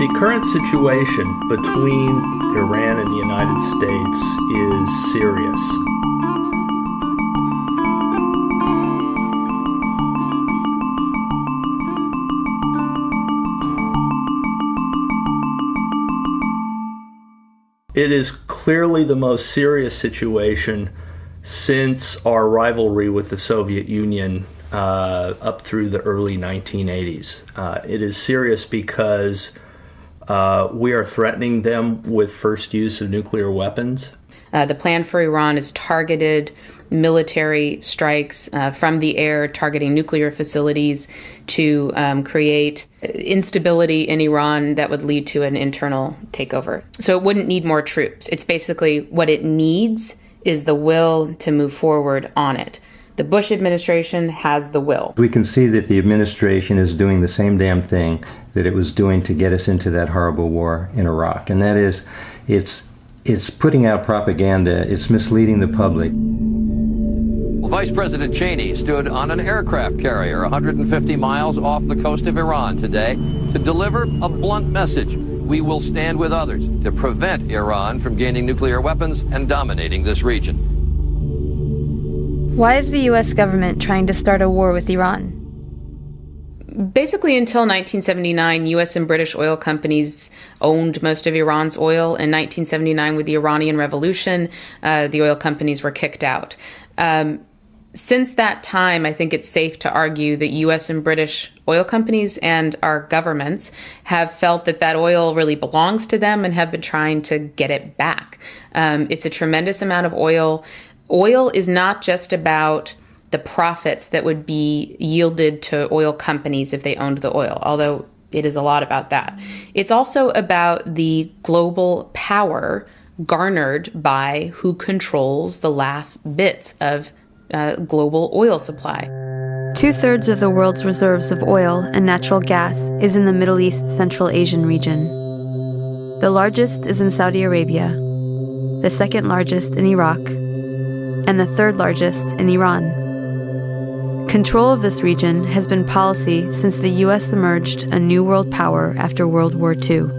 The current situation between Iran and the United States is serious. It is clearly the most serious situation since our rivalry with the Soviet Union up through the early 1980s. It is serious because we are threatening them with first use of nuclear weapons. The plan for Iran is targeted military strikes from the air, targeting nuclear facilities to create instability in Iran that would lead to an internal takeover. So it wouldn't need more troops. It's basically what it needs is the will to move forward on it. The Bush administration has the will. We can see that the administration is doing the same damn thing that it was doing to get us into that horrible war in Iraq. And that is, it's putting out propaganda. It's misleading the public. Well, Vice President Cheney stood on an aircraft carrier 150 miles off the coast of Iran today to deliver a blunt message. We will stand with others to prevent Iran from gaining nuclear weapons and dominating this region. Why is the U.S. government trying to start a war with Iran? Basically, until 1979, U.S. and British oil companies owned most of Iran's oil. In 1979, with the Iranian Revolution, the oil companies were kicked out. Since that time, I think it's safe to argue that U.S. and British oil companies and our governments have felt that that oil really belongs to them and have been trying to get it back. It's a tremendous amount of oil. Oil is not just about the profits that would be yielded to oil companies if they owned the oil, although it is a lot about that. It's also about the global power garnered by who controls the last bits of global oil supply. 2/3 of the world's reserves of oil and natural gas is in the Middle East Central Asian region. The largest is in Saudi Arabia, the second largest in Iraq, and the third largest in Iran. Control of this region has been policy since the U.S. emerged a new world power after World War II.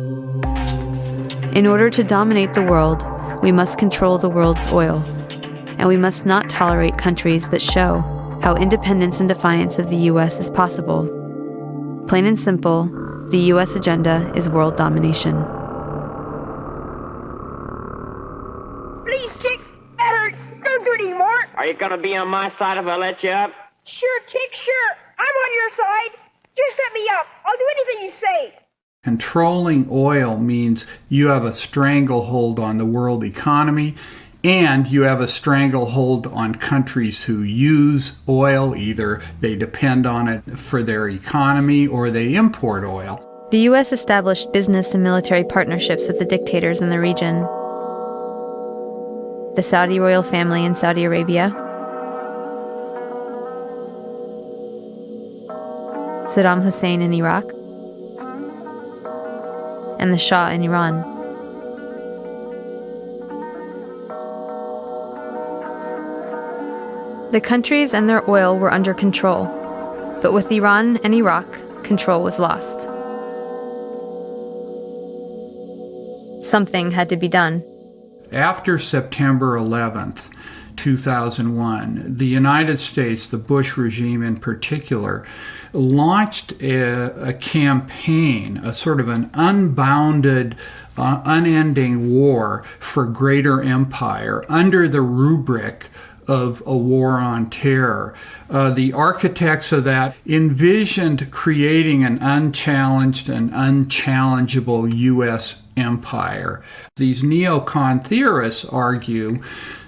In order to dominate the world, we must control the world's oil, and we must not tolerate countries that show how independence and defiance of the U.S. is possible. Plain and simple, the U.S. agenda is world domination. Please, Chick, that hurts. Don't do it anymore. Are you gonna be on my side if I let you up? Sure, Chick, sure. I'm on your side. Just set me up. I'll do anything you say. Controlling oil means you have a stranglehold on the world economy, and you have a stranglehold on countries who use oil. Either they depend on it for their economy or they import oil. The U.S. established business and military partnerships with the dictators in the region. The Saudi royal family in Saudi Arabia, Saddam Hussein in Iraq, and the Shah in Iran. The countries and their oil were under control, but with Iran and Iraq, control was lost. Something had to be done. After September 11th, 2001, the United States, the Bush regime in particular, launched a campaign, a sort of an unbounded, unending war for greater empire under the rubric of a war on terror. The architects of that envisioned creating an unchallenged and unchallengeable U.S. empire. These neocon theorists argue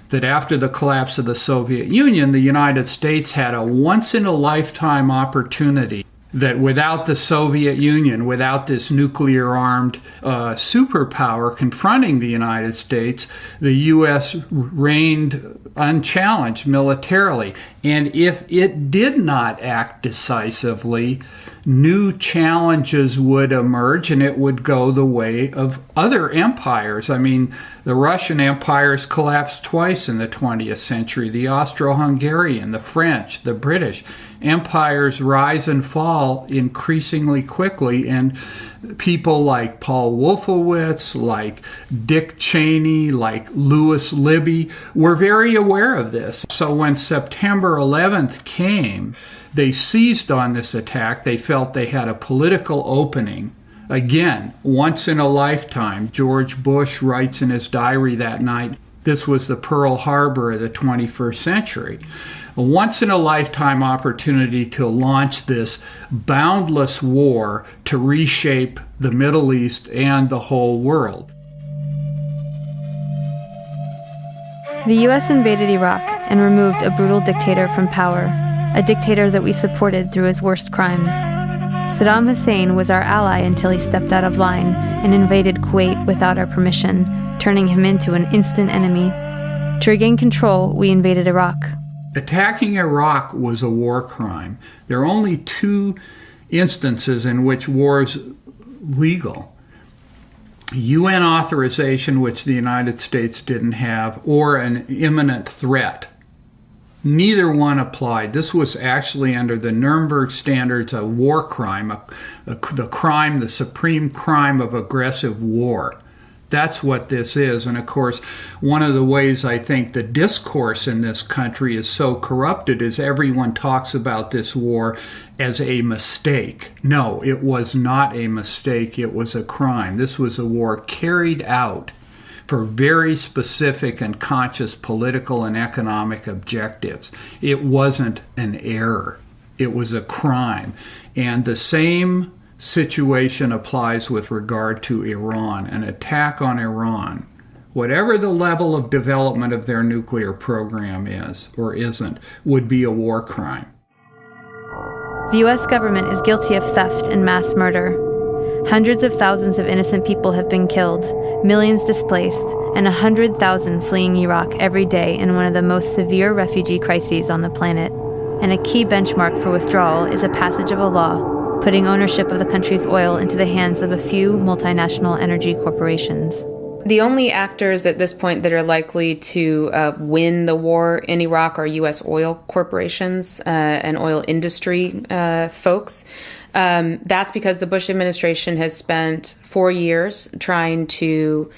that after the collapse of the Soviet Union, the United States had a once-in-a-lifetime opportunity that without the Soviet Union, without this nuclear-armed superpower confronting the United States, the U.S. reigned unchallenged militarily. And if it did not act decisively, new challenges would emerge and it would go the way of other empires. I mean, the Russian empires collapsed twice in the 20th century. The Austro-Hungarian, the French, the British empires rise and fall increasingly quickly, and people like Paul Wolfowitz, like Dick Cheney, like Lewis Libby were very aware of this. So when September 11th came, they seized on this attack. They felt they had a political opening. Again, once in a lifetime. George Bush writes in his diary that night, this was the Pearl Harbor of the 21st century. A once-in-a-lifetime opportunity to launch this boundless war to reshape the Middle East and the whole world. The U.S. invaded Iraq and removed a brutal dictator from power, a dictator that we supported through his worst crimes. Saddam Hussein was our ally until he stepped out of line and invaded Kuwait without our permission, turning him into an instant enemy. To regain control, we invaded Iraq. Attacking Iraq was a war crime. There are only 2 instances in which war is legal. UN authorization, which the United States didn't have, or an imminent threat. Neither one applied. This was actually under the Nuremberg standards a war crime, the supreme crime of aggressive war. That's what this is. And of course, one of the ways I think the discourse in this country is so corrupted is everyone talks about this war as a mistake. No, it was not a mistake. It was a crime. This was a war carried out for very specific and conscious political and economic objectives. It wasn't an error. It was a crime. And the same situation applies with regard to Iran. An attack on Iran, whatever the level of development of their nuclear program is or isn't, would be a war crime. The U.S. government is guilty of theft and mass murder. Hundreds of thousands of innocent people have been killed, millions displaced, and 100,000 fleeing Iraq every day in one of the most severe refugee crises on the planet. And a key benchmark for withdrawal is a passage of a law putting ownership of the country's oil into the hands of a few multinational energy corporations. The only actors at this point that are likely to win the war in Iraq are U.S. oil corporations and oil industry folks. That's because the Bush administration has spent 4 years trying to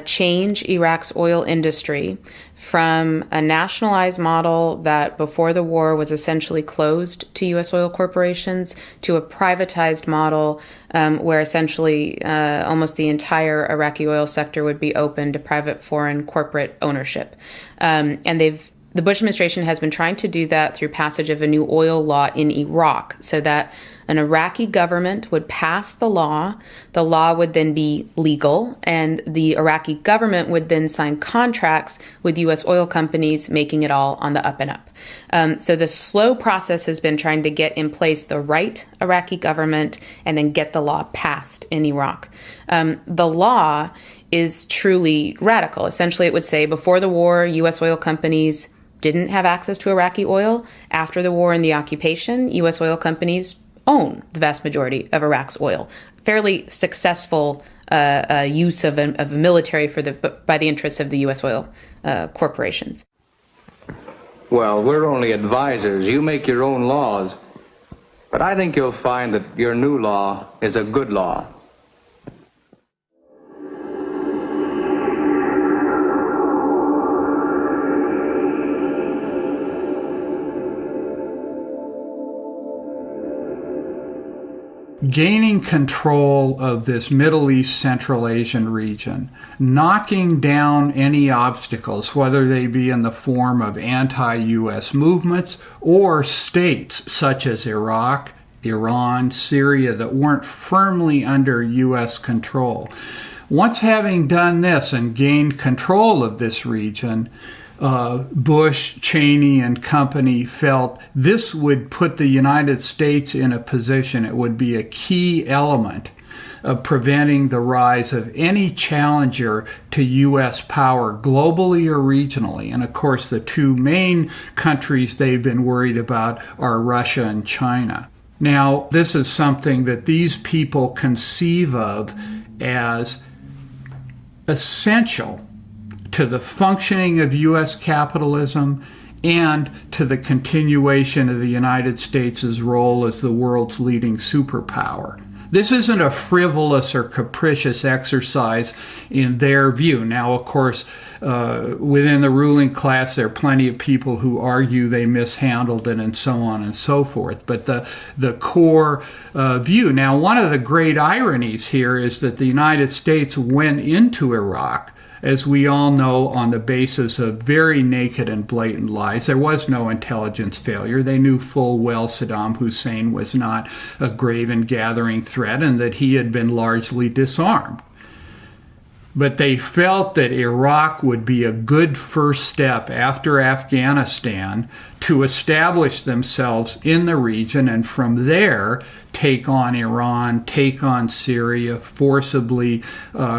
change Iraq's oil industry from a nationalized model that before the war was essentially closed to U.S. oil corporations to a privatized model where essentially almost the entire Iraqi oil sector would be open to private foreign corporate ownership. And the Bush administration has been trying to do that through passage of a new oil law in Iraq so that an Iraqi government would pass the law would then be legal, and the Iraqi government would then sign contracts with U.S. oil companies, making it all on the up and up. So the slow process has been trying to get in place the right Iraqi government and then get the law passed in Iraq. The law is truly radical. Essentially, it would say before the war, U.S. oil companies didn't have access to Iraqi oil. After the war and the occupation, U.S. oil companies own the vast majority of Iraq's oil. Fairly successful use of a military by the interests of the U.S. oil corporations. Well, we're only advisors. You make your own laws. But I think you'll find that your new law is a good law. Gaining control of this Middle East, Central Asian region, knocking down any obstacles, whether they be in the form of anti-U.S. movements or states such as Iraq, Iran, Syria that weren't firmly under U.S. control. Once having done this and gained control of this region, Bush, Cheney, and company felt this would put the United States in a position, it would be a key element of preventing the rise of any challenger to U.S. power globally or regionally. And of course, the 2 main countries they've been worried about are Russia and China. Now, this is something that these people conceive of as essential to the functioning of U.S. capitalism and to the continuation of the United States' role as the world's leading superpower. This isn't a frivolous or capricious exercise in their view. Now, of course, within the ruling class, there are plenty of people who argue they mishandled it and so on and so forth. But the core view. Now, one of the great ironies here is that the United States went into Iraq, as we all know, on the basis of very naked and blatant lies. There was no intelligence failure. They knew full well Saddam Hussein was not a grave and gathering threat and that he had been largely disarmed. But they felt that Iraq would be a good first step after Afghanistan to establish themselves in the region and from there take on Iran, take on Syria, forcibly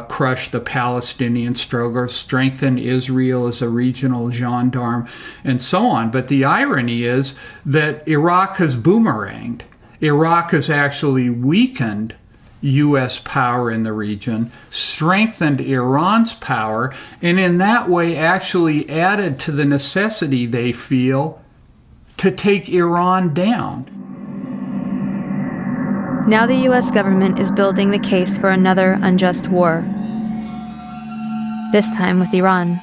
crush the Palestinian struggle, strengthen Israel as a regional gendarme, and so on. But the irony is that Iraq has boomeranged. Iraq has actually weakened U.S. power in the region, strengthened Iran's power, and in that way actually added to the necessity they feel to take Iran down. Now the U.S. government is building the case for another unjust war, this time with Iran.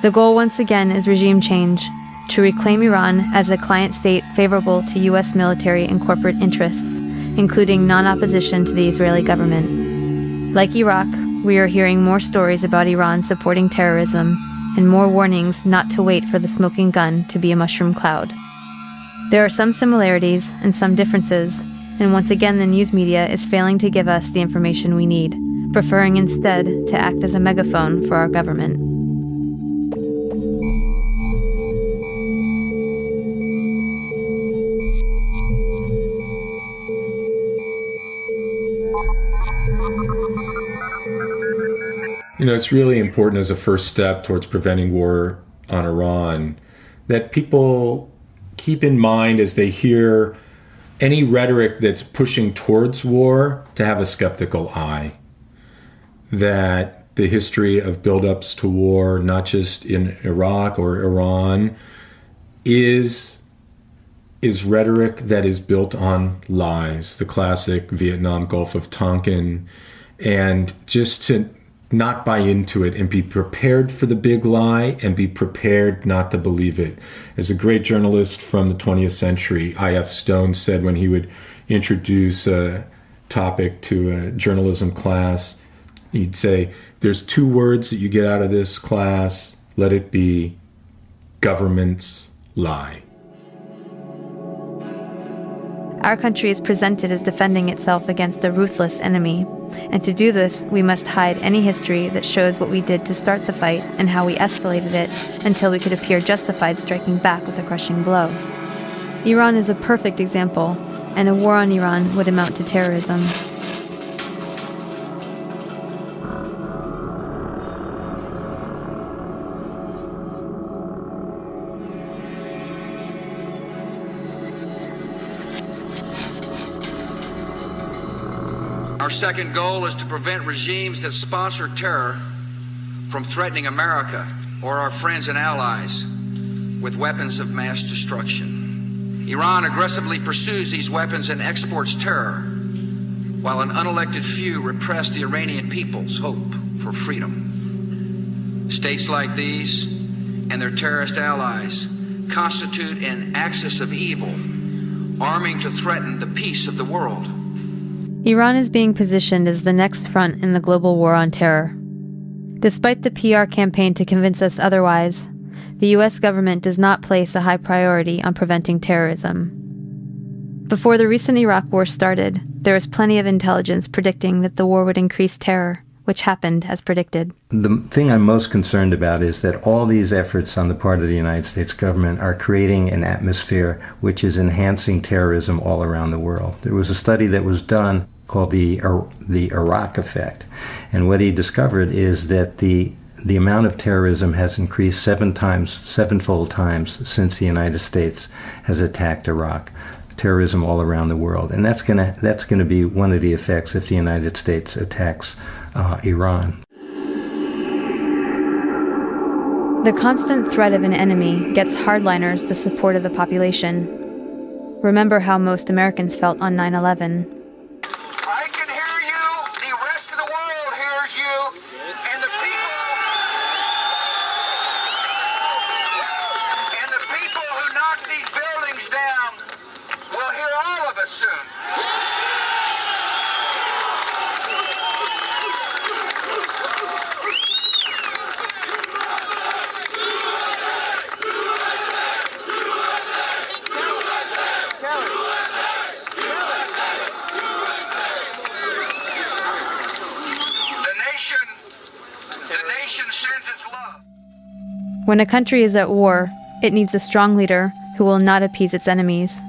The goal once again is regime change, to reclaim Iran as a client state favorable to U.S. military and corporate interests, including non-opposition to the Israeli government. Like Iraq, we are hearing more stories about Iran supporting terrorism and more warnings not to wait for the smoking gun to be a mushroom cloud. There are some similarities and some differences, and once again the news media is failing to give us the information we need, preferring instead to act as a megaphone for our government. You know, it's really important as a first step towards preventing war on Iran that people keep in mind as they hear any rhetoric that's pushing towards war to have a skeptical eye. That the history of buildups to war, not just in Iraq or Iran, is rhetoric that is built on lies, the classic Vietnam Gulf of Tonkin, and just to not buy into it and be prepared for the big lie and be prepared not to believe it. As a great journalist from the 20th century, I.F. Stone said when he would introduce a topic to a journalism class, he'd say, there's two words that you get out of this class, let it be governments lie. Our country is presented as defending itself against a ruthless enemy, and to do this, we must hide any history that shows what we did to start the fight and how we escalated it until we could appear justified striking back with a crushing blow. Iran is a perfect example, and a war on Iran would amount to terrorism. Our second goal is to prevent regimes that sponsor terror from threatening America or our friends and allies with weapons of mass destruction. Iran aggressively pursues these weapons and exports terror, while an unelected few repress the Iranian people's hope for freedom. States like these and their terrorist allies constitute an axis of evil, arming to threaten the peace of the world. Iran is being positioned as the next front in the global war on terror. Despite the PR campaign to convince us otherwise, the U.S. government does not place a high priority on preventing terrorism. Before the recent Iraq war started, there was plenty of intelligence predicting that the war would increase terror, which happened as predicted. The thing I'm most concerned about is that all these efforts on the part of the United States government are creating an atmosphere which is enhancing terrorism all around the world. There was a study that was done called the Iraq effect, and what he discovered is that the amount of terrorism has increased sevenfold times since the United States has attacked Iraq. Terrorism all around the world, and that's gonna be one of the effects if the United States attacks Iran. The constant threat of an enemy gets hardliners the support of the population. Remember how most Americans felt on 9/11. us soon. The nation sends its love. When a country is at war, it needs a strong leader who will not appease its enemies.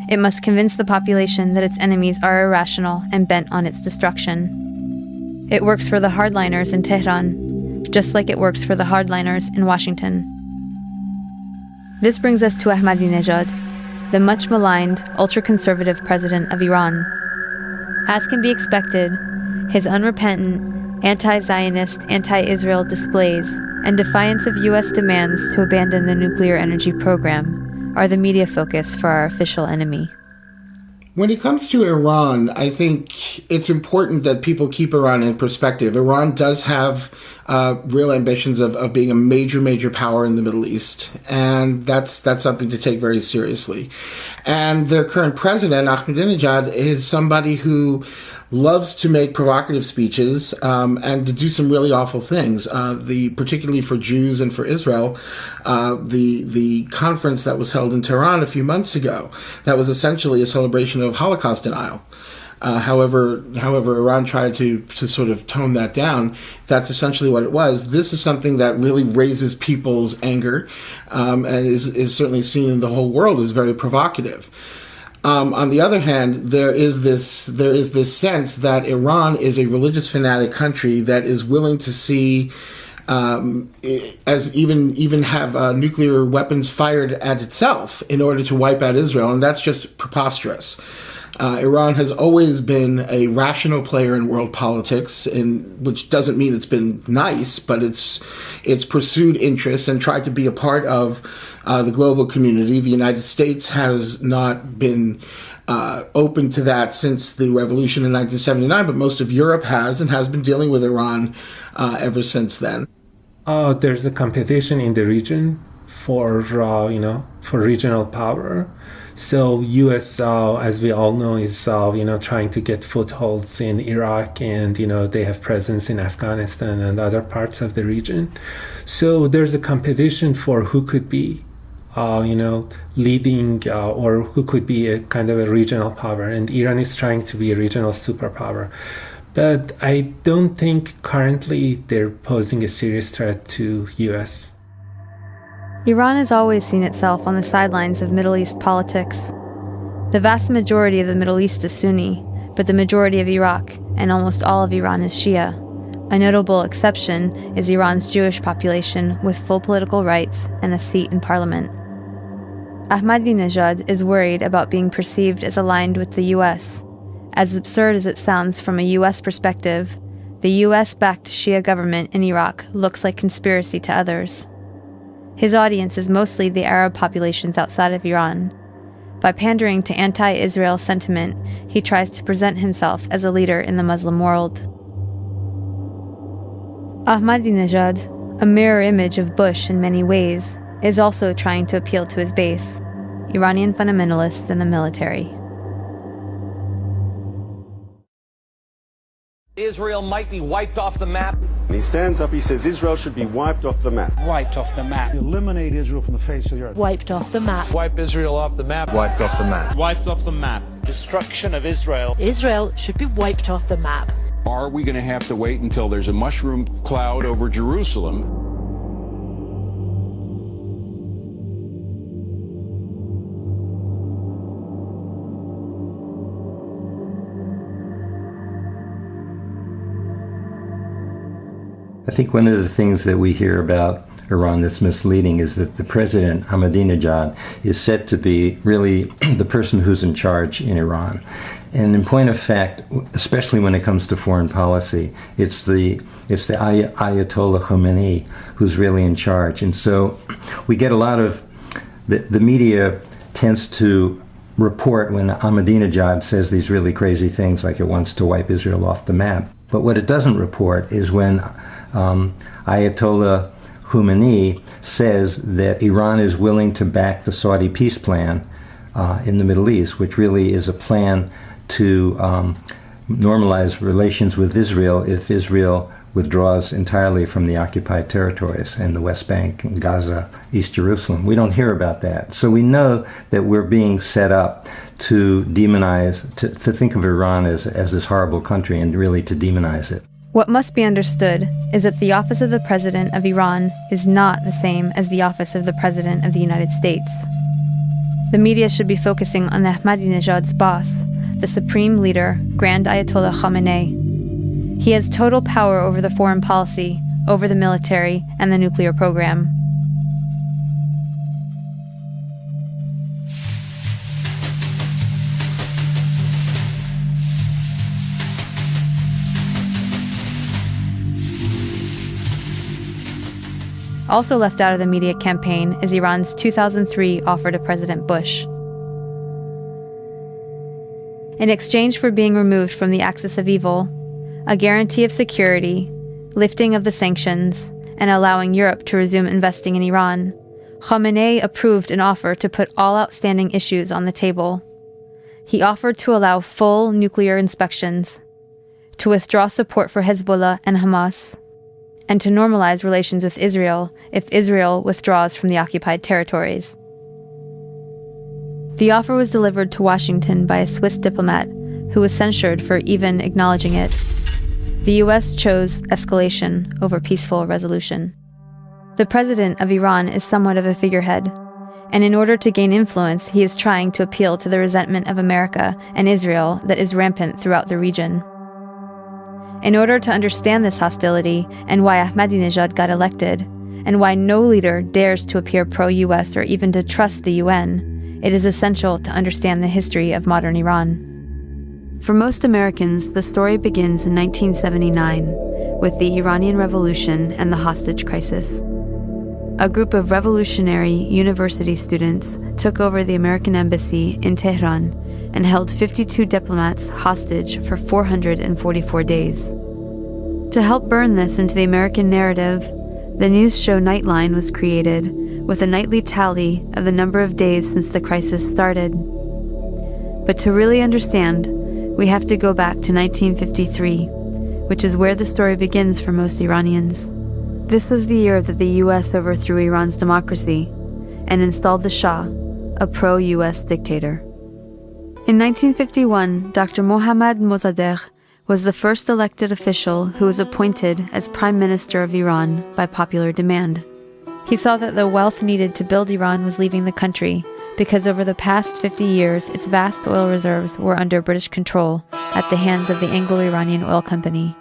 It must convince the population that its enemies are irrational and bent on its destruction. It works for the hardliners in Tehran, just like it works for the hardliners in Washington. This brings us to Ahmadinejad, the much maligned, ultra-conservative president of Iran. As can be expected, his unrepentant, anti-Zionist, anti-Israel displays and defiance of U.S. demands to abandon the nuclear energy program are the media focus for our official enemy. When it comes to Iran, I think it's important that people keep Iran in perspective. Iran does have real ambitions of being a major power in the Middle East, and that's something to take very seriously. And their current president, Ahmadinejad, is somebody who loves to make provocative speeches and to do some really awful things. Particularly for Jews and for Israel, the conference that was held in Tehran a few months ago, that was essentially a celebration of Holocaust denial. However, Iran tried to sort of tone that down. That's essentially what it was. This is something that really raises people's anger, and is certainly seen in the whole world as very provocative. On the other hand, there is this sense that Iran is a religious fanatic country that is willing to see as even have nuclear weapons fired at itself in order to wipe out Israel, and that's just preposterous. Iran has always been a rational player in world politics, which doesn't mean it's been nice, but it's pursued interests and tried to be a part of the global community. The United States has not been open to that since the revolution in 1979, but most of Europe has, and has been dealing with Iran ever since then. There's a competition in the region for regional power. So U.S., as we all know, is trying to get footholds in Iraq, and they have presence in Afghanistan and other parts of the region. So there's a competition for who could be, leading or who could be a kind of a regional power, and Iran is trying to be a regional superpower. But I don't think currently they're posing a serious threat to U.S. Iran has always seen itself on the sidelines of Middle East politics. The vast majority of the Middle East is Sunni, but the majority of Iraq and almost all of Iran is Shia. A notable exception is Iran's Jewish population with full political rights and a seat in parliament. Ahmadinejad is worried about being perceived as aligned with the U.S. As absurd as it sounds from a U.S. perspective, the U.S.-backed Shia government in Iraq looks like conspiracy to others. His audience is mostly the Arab populations outside of Iran. By pandering to anti-Israel sentiment, he tries to present himself as a leader in the Muslim world. Ahmadinejad, a mirror image of Bush in many ways, is also trying to appeal to his base, Iranian fundamentalists and the military. Israel might be wiped off the map. He stands up, he says Israel should be wiped off the map. Wiped off the map. Eliminate Israel from the face of the earth. Wiped off the map. Wipe Israel off the map. Wiped off the map. Wiped off the map. Destruction of Israel. Israel should be wiped off the map. Are we going to have to wait until there's a mushroom cloud over Jerusalem? I think one of the things that we hear about Iran that's misleading is that the president, Ahmadinejad, is said to be really the person who's in charge in Iran. And in point of fact, especially when it comes to foreign policy, it's the Ayatollah Khomeini who's really in charge. And so we get a lot of, the media tends to report when Ahmadinejad says these really crazy things like it wants to wipe Israel off the map. But what it doesn't report is when Ayatollah Khomeini says that Iran is willing to back the Saudi peace plan in the Middle East, which really is a plan to normalize relations with Israel if Israel withdraws entirely from the occupied territories in the West Bank, Gaza, East Jerusalem. We don't hear about that. So we know that we're being set up to demonize, to think of Iran as this horrible country and really to demonize it. What must be understood is that the office of the President of Iran is not the same as the office of the President of the United States. The media should be focusing on Ahmadinejad's boss, the supreme leader, Grand Ayatollah Khamenei. He has total power over the foreign policy, over the military, and the nuclear program. Also left out of the media campaign is Iran's 2003 offer to President Bush. In exchange for being removed from the axis of evil, a guarantee of security, lifting of the sanctions, and allowing Europe to resume investing in Iran, Khamenei approved an offer to put all outstanding issues on the table. He offered to allow full nuclear inspections, to withdraw support for Hezbollah and Hamas, and to normalize relations with Israel if Israel withdraws from the occupied territories. The offer was delivered to Washington by a Swiss diplomat who was censured for even acknowledging it. The U.S. chose escalation over peaceful resolution. The president of Iran is somewhat of a figurehead, and in order to gain influence, he is trying to appeal to the resentment of America and Israel that is rampant throughout the region. In order to understand this hostility and why Ahmadinejad got elected, and why no leader dares to appear pro-U.S. or even to trust the UN, it is essential to understand the history of modern Iran. For most Americans, the story begins in 1979 with the Iranian Revolution and the hostage crisis. A group of revolutionary university students took over the American embassy in Tehran and held 52 diplomats hostage for 444 days. To help burn this into the American narrative, the news show Nightline was created with a nightly tally of the number of days since the crisis started. But to really understand, we have to go back to 1953, which is where the story begins for most Iranians. This was the year that the U.S. overthrew Iran's democracy and installed the Shah, a pro-U.S. dictator. In 1951, Dr. Mohammad Mossadegh was the first elected official who was appointed as Prime Minister of Iran by popular demand. He saw that the wealth needed to build Iran was leaving the country because over the past 50 years, its vast oil reserves were under British control at the hands of the Anglo-Iranian Oil Company,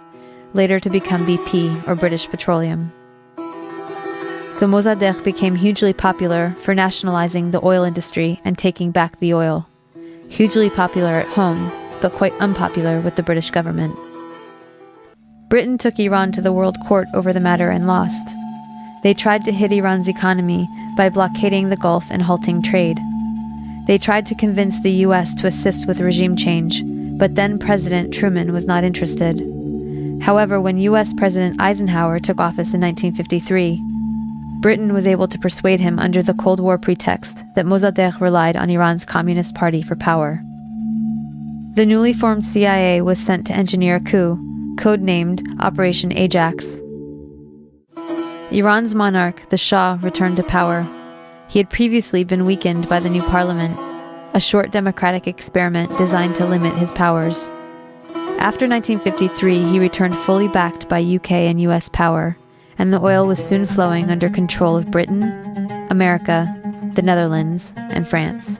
later to become BP, or British Petroleum. So Mossadegh became hugely popular for nationalizing the oil industry and taking back the oil. Hugely popular at home, but quite unpopular with the British government. Britain took Iran to the World Court over the matter and lost. They tried to hit Iran's economy by blockading the Gulf and halting trade. They tried to convince the U.S. to assist with regime change, but then President Truman was not interested. However, when U.S. President Eisenhower took office in 1953, Britain was able to persuade him under the Cold War pretext that Mossadegh relied on Iran's Communist Party for power. The newly formed CIA was sent to engineer a coup, codenamed Operation Ajax. Iran's monarch, the Shah, returned to power. He had previously been weakened by the new parliament, a short democratic experiment designed to limit his powers. After 1953, he returned fully backed by UK and US power, and the oil was soon flowing under control of Britain, America, the Netherlands, and France.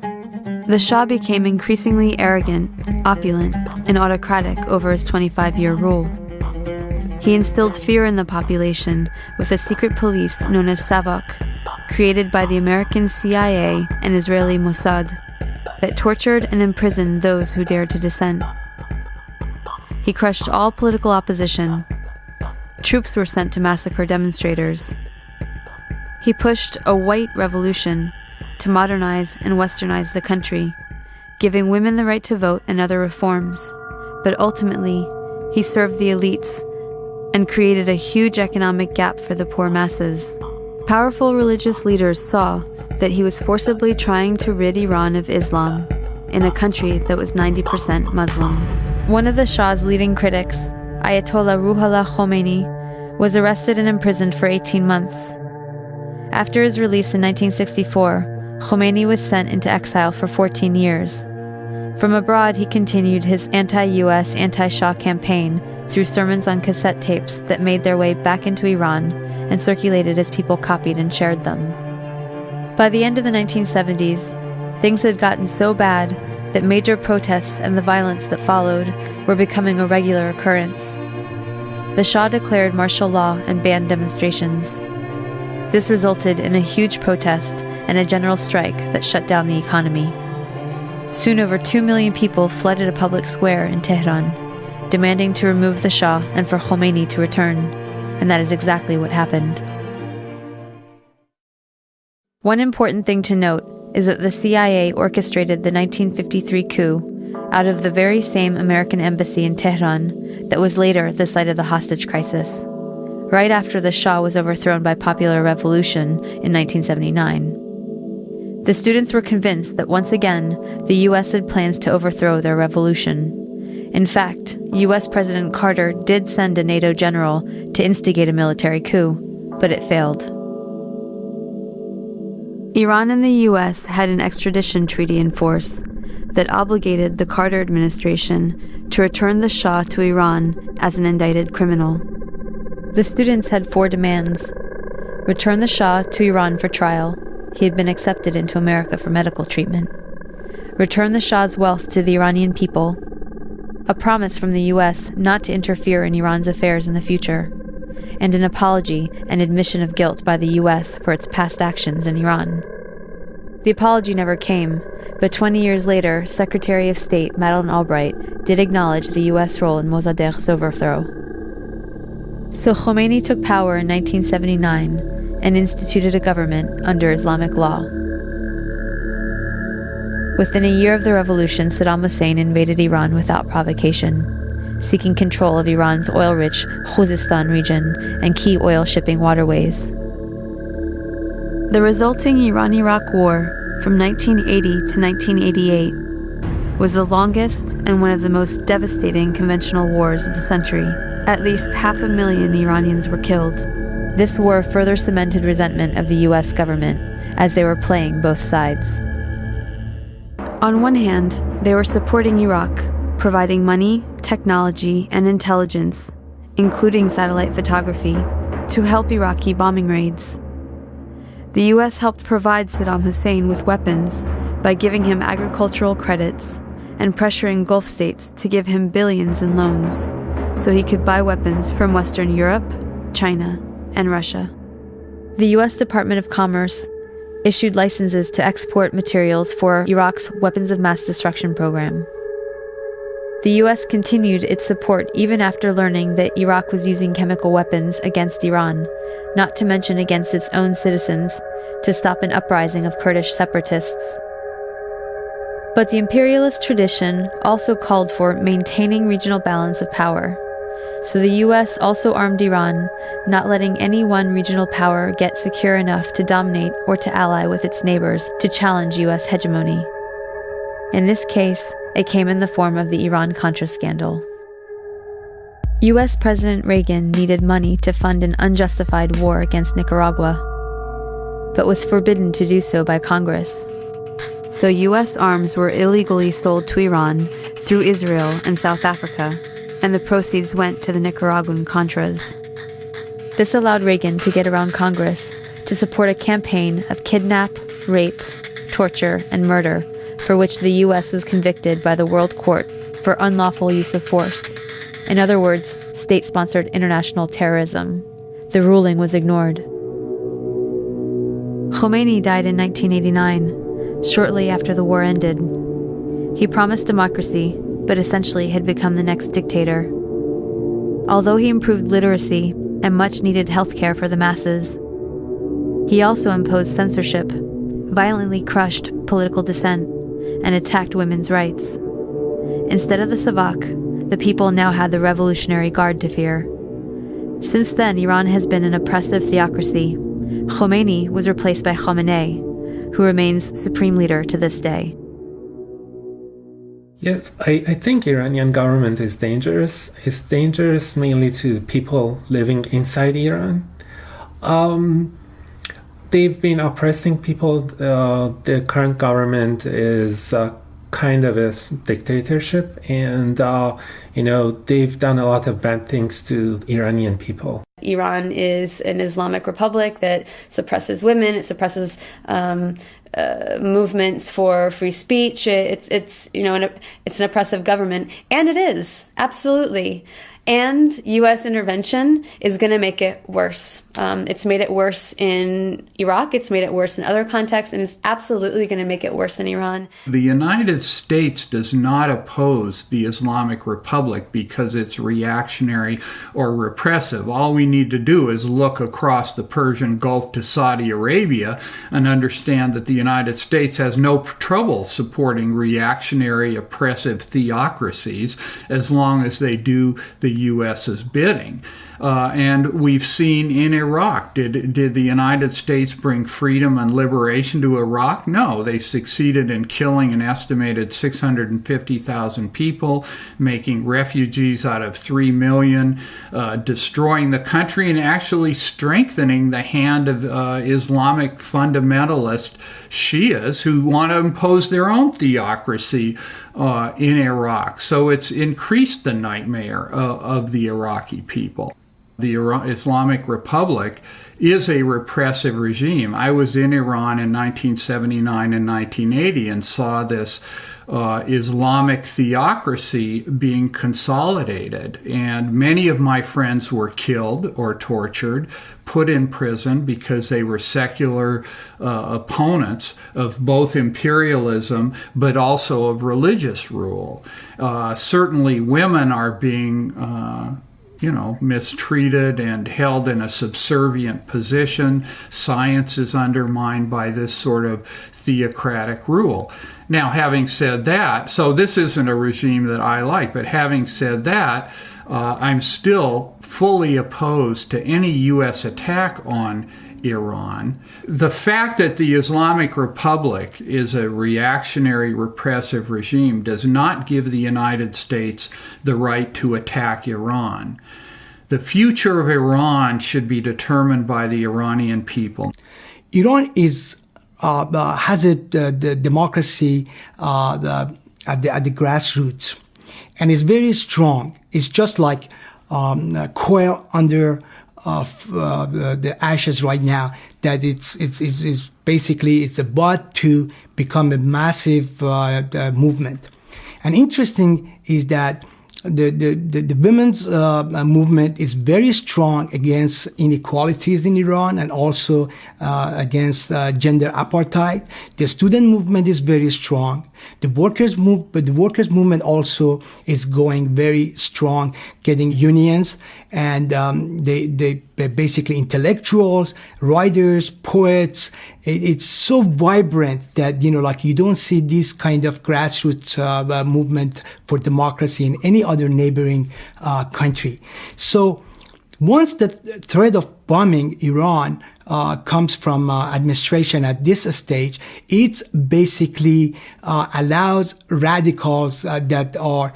The Shah became increasingly arrogant, opulent, and autocratic over his 25-year rule. He instilled fear in the population with a secret police known as Savak, created by the American CIA and Israeli Mossad, that tortured and imprisoned those who dared to dissent. He crushed all political opposition. Troops were sent to massacre demonstrators. He pushed a white revolution to modernize and westernize the country, giving women the right to vote and other reforms. But ultimately, he served the elites and created a huge economic gap for the poor masses. Powerful religious leaders saw that he was forcibly trying to rid Iran of Islam in a country that was 90% Muslim. One of the Shah's leading critics, Ayatollah Ruhollah Khomeini, was arrested and imprisoned for 18 months. After his release in 1964, Khomeini was sent into exile for 14 years. From abroad, he continued his anti-US, anti-Shah campaign through sermons on cassette tapes that made their way back into Iran and circulated as people copied and shared them. By the end of the 1970s, things had gotten so bad that major protests and the violence that followed were becoming a regular occurrence. The Shah declared martial law and banned demonstrations. This resulted in a huge protest and a general strike that shut down the economy. Soon over 2 million people flooded a public square in Tehran, demanding to remove the Shah and for Khomeini to return, and that is exactly what happened. One important thing to note is that the CIA orchestrated the 1953 coup out of the very same American embassy in Tehran that was later the site of the hostage crisis, right after the Shah was overthrown by popular revolution in 1979. The students were convinced that once again, the U.S. had plans to overthrow their revolution. In fact, U.S. President Carter did send a NATO general to instigate a military coup, but it failed. Iran and the U.S. had an extradition treaty in force that obligated the Carter administration to return the Shah to Iran as an indicted criminal. The students had 4 demands: return the Shah to Iran for trial. He had been accepted into America for medical treatment. Return the Shah's wealth to the Iranian people. A promise from the U.S. not to interfere in Iran's affairs in the future. And an apology and admission of guilt by the U.S. for its past actions in Iran. The apology never came, but 20 years later, Secretary of State Madeleine Albright did acknowledge the U.S. role in Mossadegh's overthrow. So Khomeini took power in 1979 and instituted a government under Islamic law. Within a year of the revolution, Saddam Hussein invaded Iran without provocation, seeking control of Iran's oil-rich Khuzestan region and key oil shipping waterways. The resulting Iran-Iraq War from 1980 to 1988 was the longest and one of the most devastating conventional wars of the century. At least 500,000 Iranians were killed. This war further cemented resentment of the U.S. government as they were playing both sides. On one hand, they were supporting Iraq, providing money, technology, and intelligence, including satellite photography, to help Iraqi bombing raids. The U.S. helped provide Saddam Hussein with weapons by giving him agricultural credits and pressuring Gulf states to give him billions in loans so he could buy weapons from Western Europe, China, and Russia. The U.S. Department of Commerce issued licenses to export materials for Iraq's weapons of mass destruction program. The U.S. continued its support even after learning that Iraq was using chemical weapons against Iran, not to mention against its own citizens, to stop an uprising of Kurdish separatists. But the imperialist tradition also called for maintaining regional balance of power. So the U.S. also armed Iran, not letting any one regional power get secure enough to dominate or to ally with its neighbors to challenge U.S. hegemony. In this case, it came in the form of the Iran-Contra scandal. U.S. President Reagan needed money to fund an unjustified war against Nicaragua, but was forbidden to do so by Congress. So U.S. arms were illegally sold to Iran through Israel and South Africa, and the proceeds went to the Nicaraguan Contras. This allowed Reagan to get around Congress to support a campaign of kidnap, rape, torture, and murder for which the U.S. was convicted by the World Court for unlawful use of force. In other words, state-sponsored international terrorism. The ruling was ignored. Khomeini died in 1989, shortly after the war ended. He promised democracy, but essentially had become the next dictator. Although he improved literacy and much-needed healthcare for the masses, he also imposed censorship, violently crushed political dissent, and attacked women's rights. Instead of the Savak, the people now had the Revolutionary Guard to fear. Since then, Iran has been an oppressive theocracy. Khomeini was replaced by Khamenei, who remains supreme leader to this day. Yes, I think Iranian government is dangerous. It's dangerous mainly to people living inside Iran. They've been oppressing people. The current government is kind of a dictatorship, and they've done a lot of bad things to Iranian people. Iran is an Islamic republic that suppresses women. It suppresses movements for free speech. It's an oppressive government, and it is absolutely. And U.S. intervention is going to make it worse. It's made it worse in Iraq. It's made it worse in other contexts, and it's absolutely going to make it worse in Iran. The United States does not oppose the Islamic Republic because it's reactionary or repressive. All we need to do is look across the Persian Gulf to Saudi Arabia and understand that the United States has no trouble supporting reactionary, oppressive theocracies as long as they do the U.S.'s bidding. And we've seen in Iraq, did the United States bring freedom and liberation to Iraq? No, they succeeded in killing an estimated 650,000 people, making refugees out of 3 million, destroying the country, and actually strengthening the hand of Islamic fundamentalist Shias who want to impose their own theocracy in Iraq. So it's increased the nightmare of the Iraqi people. The Islamic Republic is a repressive regime. I was in Iran in 1979 and 1980 and saw this Islamic theocracy being consolidated. And many of my friends were killed or tortured, put in prison because they were secular opponents of both imperialism but also of religious rule. Certainly women are being mistreated and held in a subservient position. Science is undermined by this sort of theocratic rule. Now, having said that, so this isn't a regime that I like, but having said that, I'm still fully opposed to any U.S. attack on Iran. The fact that the Islamic Republic is a reactionary, repressive regime does not give the United States the right to attack Iran. The future of Iran should be determined by the Iranian people. Iran has a democracy at the grassroots, and is very strong. It's just like coal under the ashes right now, that it's basically it's about to become a massive movement. And interesting is that the women's movement is very strong against inequalities in Iran and also against gender apartheid. The student movement is very strong. The workers movement also is going very strong, getting unions, and they basically intellectuals, writers, poets. It's so vibrant that you don't see this kind of grassroots movement for democracy in any other neighboring country. So once the threat of bombing Iran comes from administration at this stage, it basically allows radicals that are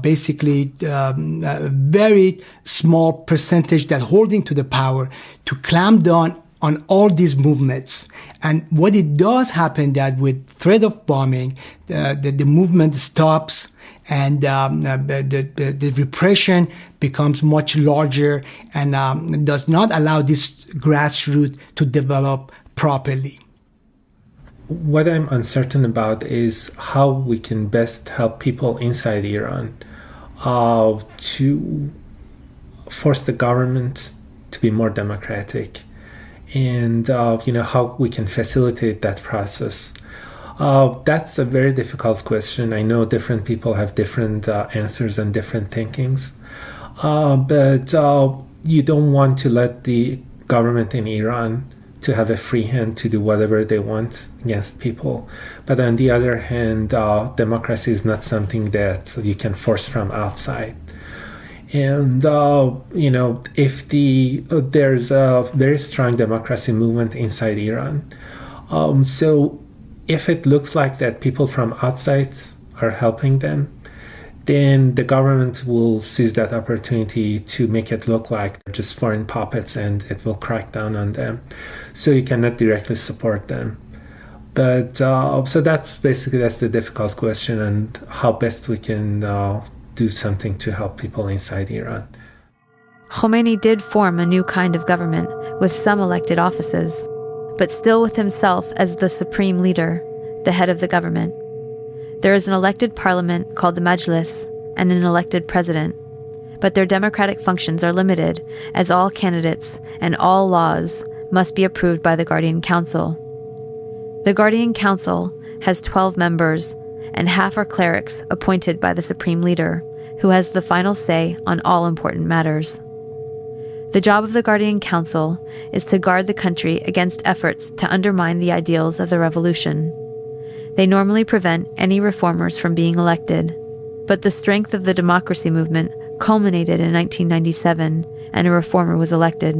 basically very small percentage that holding to the power to clamp down on all these movements. And what it does happen that with threat of bombing, the movement stops, and the repression becomes much larger and does not allow this grassroots to develop properly. What I'm uncertain about is how we can best help people inside Iran to force the government to be more democratic, and how we can facilitate that process. That's a very difficult question. I know different people have different answers and different thinkings, but you don't want to let the government in Iran to have a free hand to do whatever they want against people. But on the other hand, democracy is not something that you can force from outside. And, if there's a very strong democracy movement inside Iran, So if it looks like that people from outside are helping them, then the government will seize that opportunity to make it look like just foreign puppets, and it will crack down on them. So you cannot directly support them. But so that's the difficult question, and how best we can do something to help people inside Iran. Khomeini did form a new kind of government with some elected offices, but still with himself as the supreme leader, the head of the government. There is an elected parliament called the Majlis and an elected president, but their democratic functions are limited, as all candidates and all laws must be approved by the Guardian Council. The Guardian Council has 12 members, and half are clerics appointed by the supreme leader, who has the final say on all important matters. The job of the Guardian Council is to guard the country against efforts to undermine the ideals of the revolution. They normally prevent any reformers from being elected, but the strength of the democracy movement culminated in 1997, and a reformer was elected.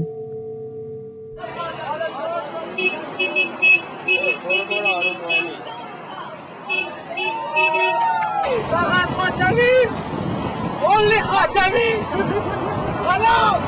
Only Khatami! Salam!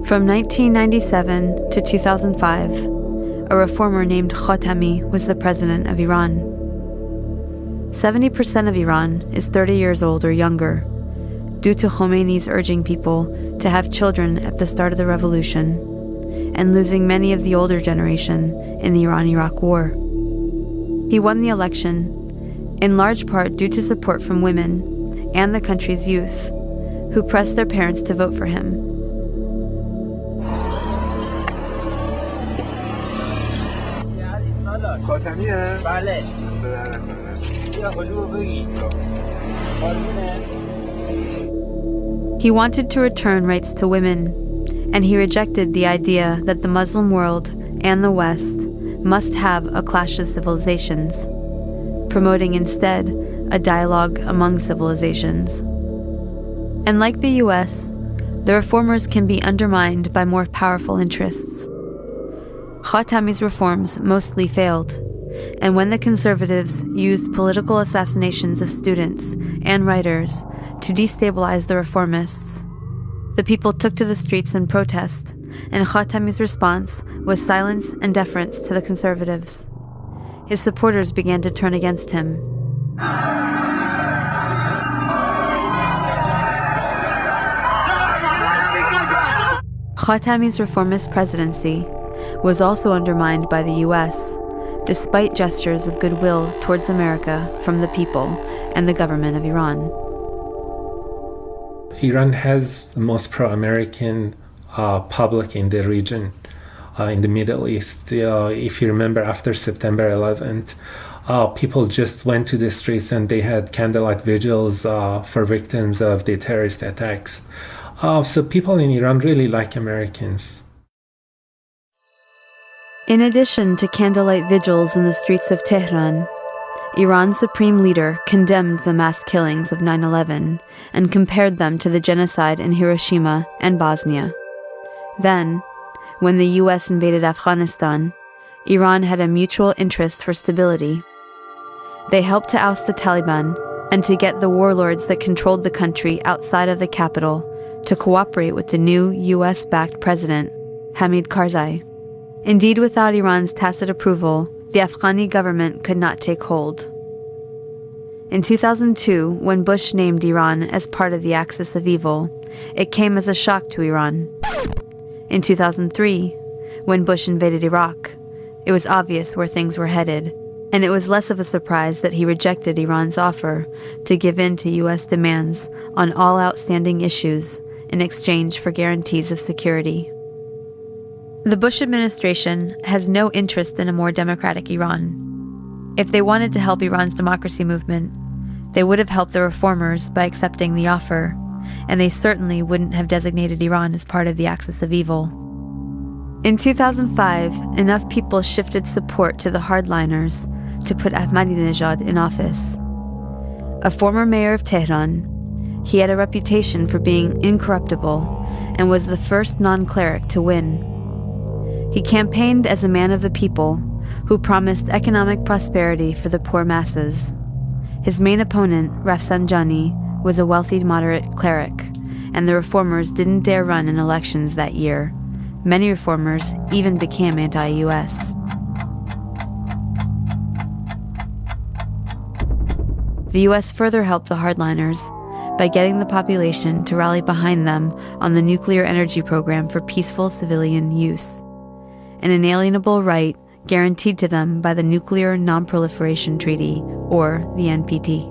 From 1997 to 2005, a reformer named Khatami was the president of Iran. 70% of Iran is 30 years old or younger, due to Khomeini's urging people to have children at the start of the revolution, and losing many of the older generation in the Iran-Iraq War. He won the election, in large part due to support from women and the country's youth, who pressed their parents to vote for him. He wanted to return rights to women, and he rejected the idea that the Muslim world and the West must have a clash of civilizations, promoting instead a dialogue among civilizations. And like the US, the reformers can be undermined by more powerful interests. Khatami's reforms mostly failed, and when the conservatives used political assassinations of students and writers to destabilize the reformists, the people took to the streets in protest, and Khatami's response was silence and deference to the conservatives. His supporters began to turn against him. Khatami's reformist presidency was also undermined by the US, despite gestures of goodwill towards America from the people and the government of Iran. Iran has the most pro-American public in the region, in the Middle East. If you remember, after September 11th, people just went to the streets and they had candlelight vigils for victims of the terrorist attacks. So people in Iran really like Americans. In addition to candlelight vigils in the streets of Tehran, Iran's supreme leader condemned the mass killings of 9/11 and compared them to the genocide in Hiroshima and Bosnia. Then, when the US invaded Afghanistan, Iran had a mutual interest for stability. They helped to oust the Taliban and to get the warlords that controlled the country outside of the capital to cooperate with the new US-backed president, Hamid Karzai. Indeed, without Iran's tacit approval, the Afghani government could not take hold. In 2002, when Bush named Iran as part of the Axis of Evil, it came as a shock to Iran. In 2003, when Bush invaded Iraq, it was obvious where things were headed, and it was less of a surprise that he rejected Iran's offer to give in to US demands on all outstanding issues in exchange for guarantees of security. The Bush administration has no interest in a more democratic Iran. If they wanted to help Iran's democracy movement, They would have helped the reformers by accepting the offer, and they certainly wouldn't have designated Iran as part of the axis of evil. In 2005, enough people shifted support to the hardliners to put Ahmadinejad in office. A former mayor of Tehran, he had a reputation for being incorruptible and was the first non-cleric to win. He campaigned as a man of the people who promised economic prosperity for the poor masses. His main opponent, Rafsanjani, was a wealthy moderate cleric, and the reformers didn't dare run in elections that year. Many reformers even became anti-US. The US further helped the hardliners by getting the population to rally behind them on the nuclear energy program for peaceful civilian use, an inalienable right guaranteed to them by the Nuclear Non-Proliferation Treaty, or the NPT.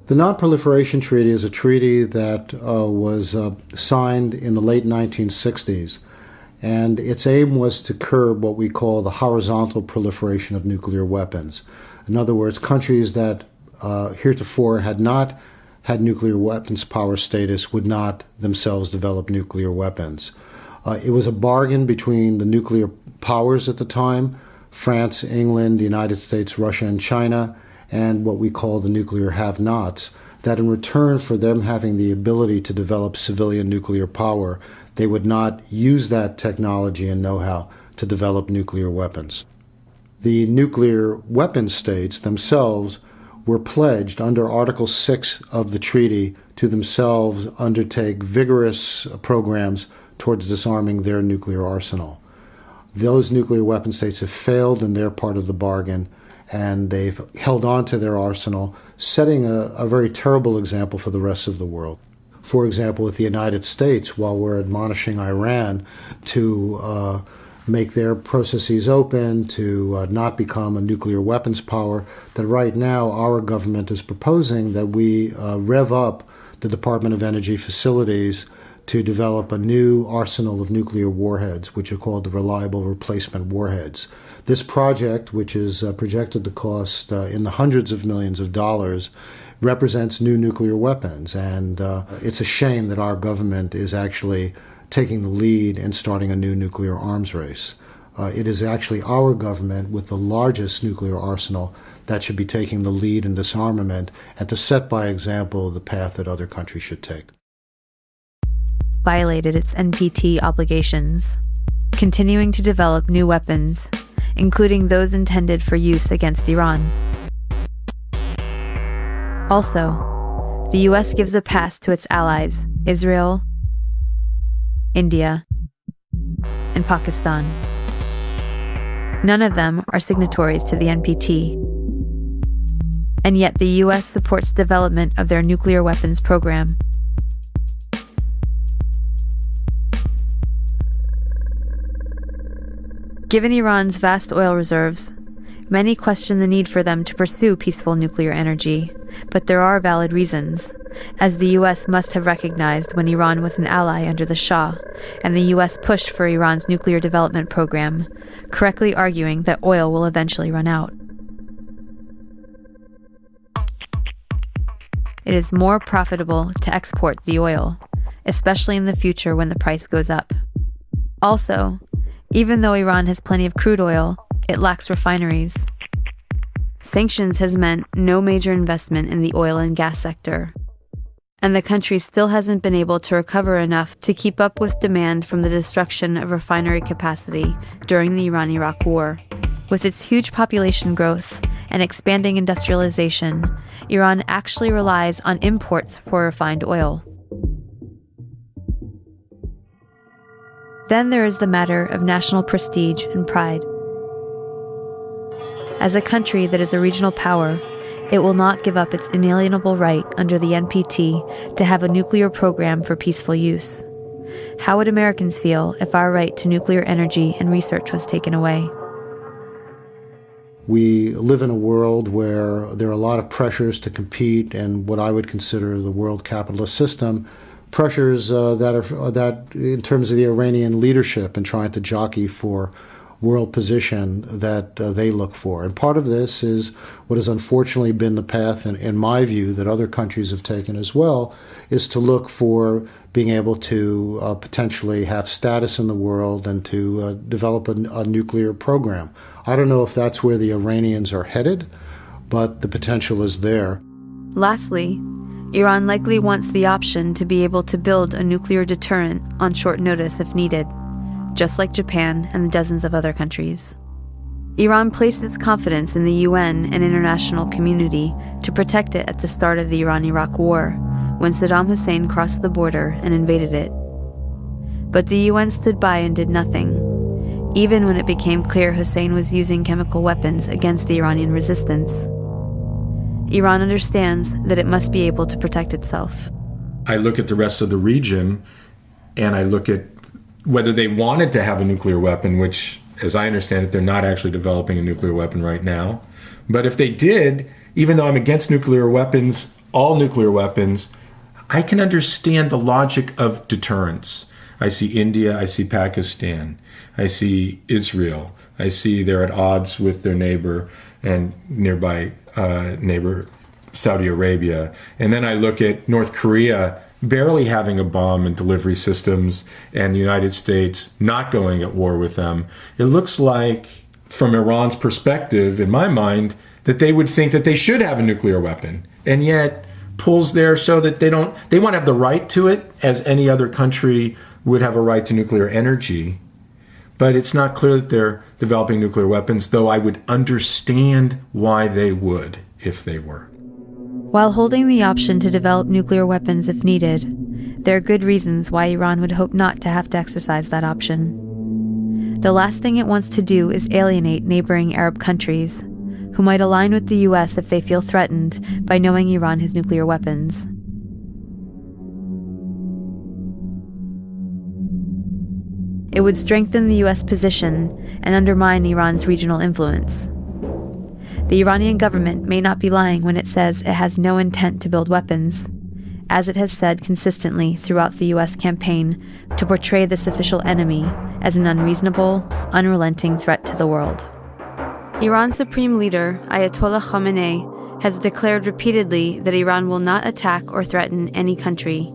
The Non-Proliferation Treaty is a treaty that was signed in the late 1960s, and its aim was to curb what we call the horizontal proliferation of nuclear weapons. In other words, countries that heretofore had not had nuclear weapons power status would not themselves develop nuclear weapons. It was a bargain between the nuclear powers at the time, France, England, the United States, Russia, and China, and what we call the nuclear have-nots, that in return for them having the ability to develop civilian nuclear power, they would not use that technology and know-how to develop nuclear weapons. The nuclear weapon states themselves were pledged under Article 6 of the treaty to themselves undertake vigorous programs towards disarming their nuclear arsenal. Those nuclear weapon states have failed in their part of the bargain, and they've held on to their arsenal, setting a very terrible example for the rest of the world. For example, with the United States, while we're admonishing Iran to make their processes open, to not become a nuclear weapons power, that right now our government is proposing that we rev up the Department of Energy facilities to develop a new arsenal of nuclear warheads, which are called the Reliable Replacement Warheads. This project, which is projected to cost in the hundreds of millions of dollars, represents new nuclear weapons. And it's a shame that our government is actually taking the lead in starting a new nuclear arms race. It is actually our government with the largest nuclear arsenal that should be taking the lead in disarmament and to set by example the path that other countries should take. Violated its NPT obligations, continuing to develop new weapons, including those intended for use against Iran. Also, the US gives a pass to its allies, Israel, India, and Pakistan. None of them are signatories to the NPT, and yet the US supports development of their nuclear weapons program. Given Iran's vast oil reserves, many question the need for them to pursue peaceful nuclear energy, but there are valid reasons, as the US must have recognized when Iran was an ally under the Shah, and the US pushed for Iran's nuclear development program, correctly arguing that oil will eventually run out. It is more profitable to export the oil, especially in the future when the price goes up. Also, even though Iran has plenty of crude oil, it lacks refineries. Sanctions has meant no major investment in the oil and gas sector, and the country still hasn't been able to recover enough to keep up with demand from the destruction of refinery capacity during the Iran-Iraq War. With its huge population growth and expanding industrialization, Iran actually relies on imports for refined oil. Then there is the matter of national prestige and pride. As a country that is a regional power, it will not give up its inalienable right under the NPT to have a nuclear program for peaceful use. How would Americans feel if our right to nuclear energy and research was taken away? We live in a world where there are a lot of pressures to compete in what I would consider the world capitalist system, pressures that in terms of the Iranian leadership and trying to jockey for world position that they look for. And part of this is what has unfortunately been the path, in my view, that other countries have taken as well, is to look for being able to potentially have status in the world and to develop a nuclear program. I don't know if that's where the Iranians are headed, but the potential is there. Lastly, Iran likely wants the option to be able to build a nuclear deterrent on short notice if needed, just like Japan and dozens of other countries. Iran placed its confidence in the UN and international community to protect it at the start of the Iran-Iraq War, when Saddam Hussein crossed the border and invaded it. But the UN stood by and did nothing, even when it became clear Hussein was using chemical weapons against the Iranian resistance. Iran understands that it must be able to protect itself. I look at the rest of the region, and I look at whether they wanted to have a nuclear weapon, which, as I understand it, they're not actually developing a nuclear weapon right now. But if they did, even though I'm against nuclear weapons, all nuclear weapons, I can understand the logic of deterrence. I see India, I see Pakistan, I see Israel, I see they're at odds with their neighbor and nearby neighbor Saudi Arabia. And then I look at North Korea barely having a bomb and delivery systems and the United States not going at war with them. It looks like, from Iran's perspective, in my mind, that they would think that they should have a nuclear weapon. And yet polls there show that they want to have the right to it, as any other country would have a right to nuclear energy. But it's not clear that they're developing nuclear weapons, though I would understand why they would if they were. While holding the option to develop nuclear weapons if needed, there are good reasons why Iran would hope not to have to exercise that option. The last thing it wants to do is alienate neighboring Arab countries, who might align with the US if they feel threatened by knowing Iran has nuclear weapons. It would strengthen the US position and undermine Iran's regional influence. The Iranian government may not be lying when it says it has no intent to build weapons, as it has said consistently throughout the US campaign to portray this official enemy as an unreasonable, unrelenting threat to the world. Iran's supreme leader, Ayatollah Khamenei, has declared repeatedly that Iran will not attack or threaten any country.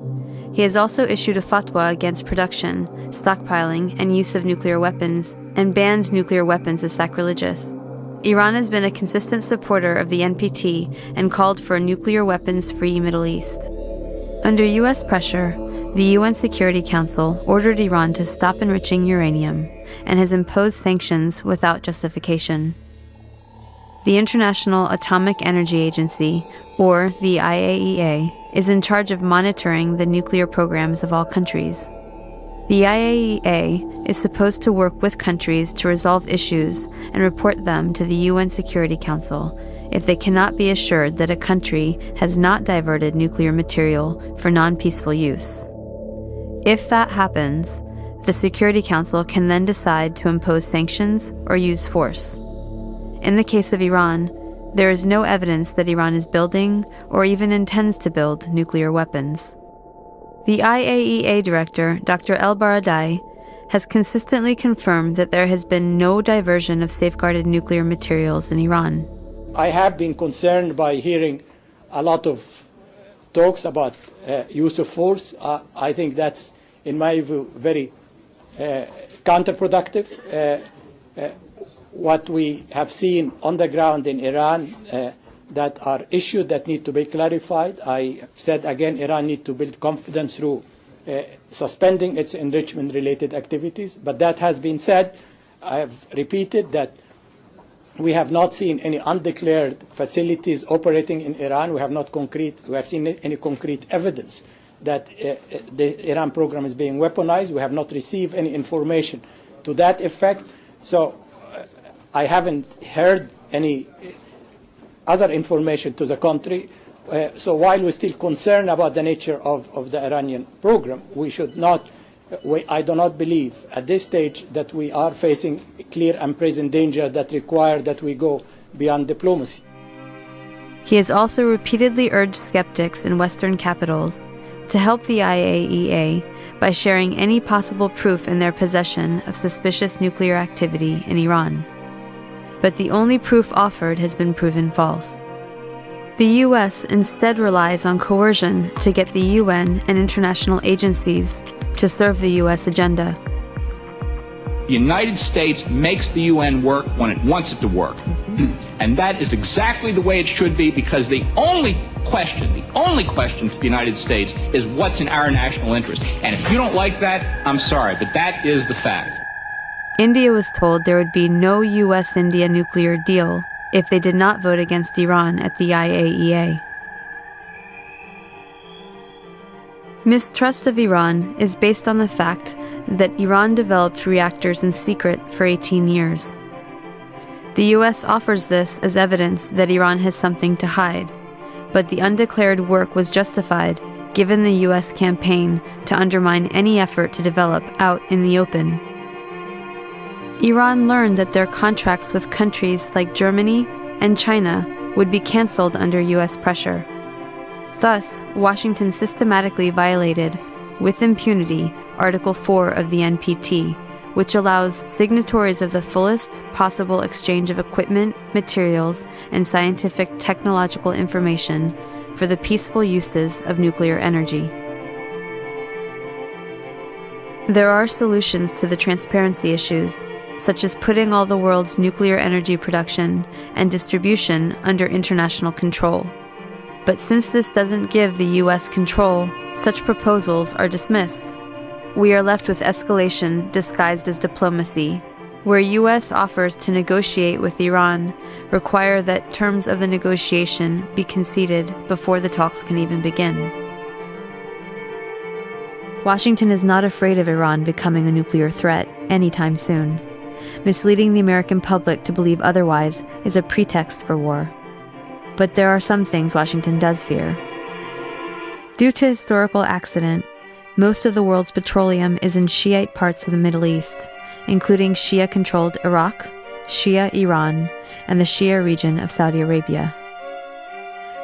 He has also issued a fatwa against production, stockpiling, and use of nuclear weapons, and banned nuclear weapons as sacrilegious. Iran has been a consistent supporter of the NPT and called for a nuclear weapons-free Middle East. Under U.S. pressure, the UN Security Council ordered Iran to stop enriching uranium and has imposed sanctions without justification. The International Atomic Energy Agency, or the IAEA, is in charge of monitoring the nuclear programs of all countries. The IAEA is supposed to work with countries to resolve issues and report them to the UN Security Council if they cannot be assured that a country has not diverted nuclear material for non-peaceful use. If that happens, the Security Council can then decide to impose sanctions or use force. In the case of Iran, there is no evidence that Iran is building or even intends to build nuclear weapons. The IAEA director, Dr. El-Baradei, has consistently confirmed that there has been no diversion of safeguarded nuclear materials in Iran. I have been concerned by hearing a lot of talks about use of force. I think that's, in my view, very counterproductive. What we have seen on the ground in Iran that are issues that need to be clarified. I said again, Iran needs to build confidence through suspending its enrichment-related activities. But that has been said. I have repeated that we have not seen any undeclared facilities operating in Iran. We have seen any concrete evidence that the Iran program is being weaponized. We have not received any information to that effect. So I haven't heard any other information to the contrary. So while we're still concerned about the nature of the Iranian program, we should not, I do not believe at this stage that we are facing clear and present danger that require that we go beyond diplomacy. He has also repeatedly urged skeptics in Western capitals to help the IAEA by sharing any possible proof in their possession of suspicious nuclear activity in Iran. But the only proof offered has been proven false. The U.S. instead relies on coercion to get the UN and international agencies to serve the U.S. agenda. The United States makes the UN work when it wants it to work. And that is exactly the way it should be, because the only question for the United States is what's in our national interest. And if you don't like that, I'm sorry, but that is the fact. India was told there would be no U.S.-India nuclear deal if they did not vote against Iran at the IAEA. Mistrust of Iran is based on the fact that Iran developed reactors in secret for 18 years. The U.S. offers this as evidence that Iran has something to hide, but the undeclared work was justified given the U.S. campaign to undermine any effort to develop out in the open. Iran learned that their contracts with countries like Germany and China would be canceled under U.S. pressure. Thus, Washington systematically violated, with impunity, Article 4 of the NPT, which allows signatories of the fullest possible exchange of equipment, materials, and scientific technological information for the peaceful uses of nuclear energy. There are solutions to the transparency issues, such as putting all the world's nuclear energy production and distribution under international control. But since this doesn't give the U.S. control, such proposals are dismissed. We are left with escalation disguised as diplomacy, where U.S. offers to negotiate with Iran require that terms of the negotiation be conceded before the talks can even begin. Washington is not afraid of Iran becoming a nuclear threat anytime soon. Misleading the American public to believe otherwise is a pretext for war. But there are some things Washington does fear. Due to historical accident, most of the world's petroleum is in Shiite parts of the Middle East, including Shia-controlled Iraq, Shia Iran, and the Shia region of Saudi Arabia.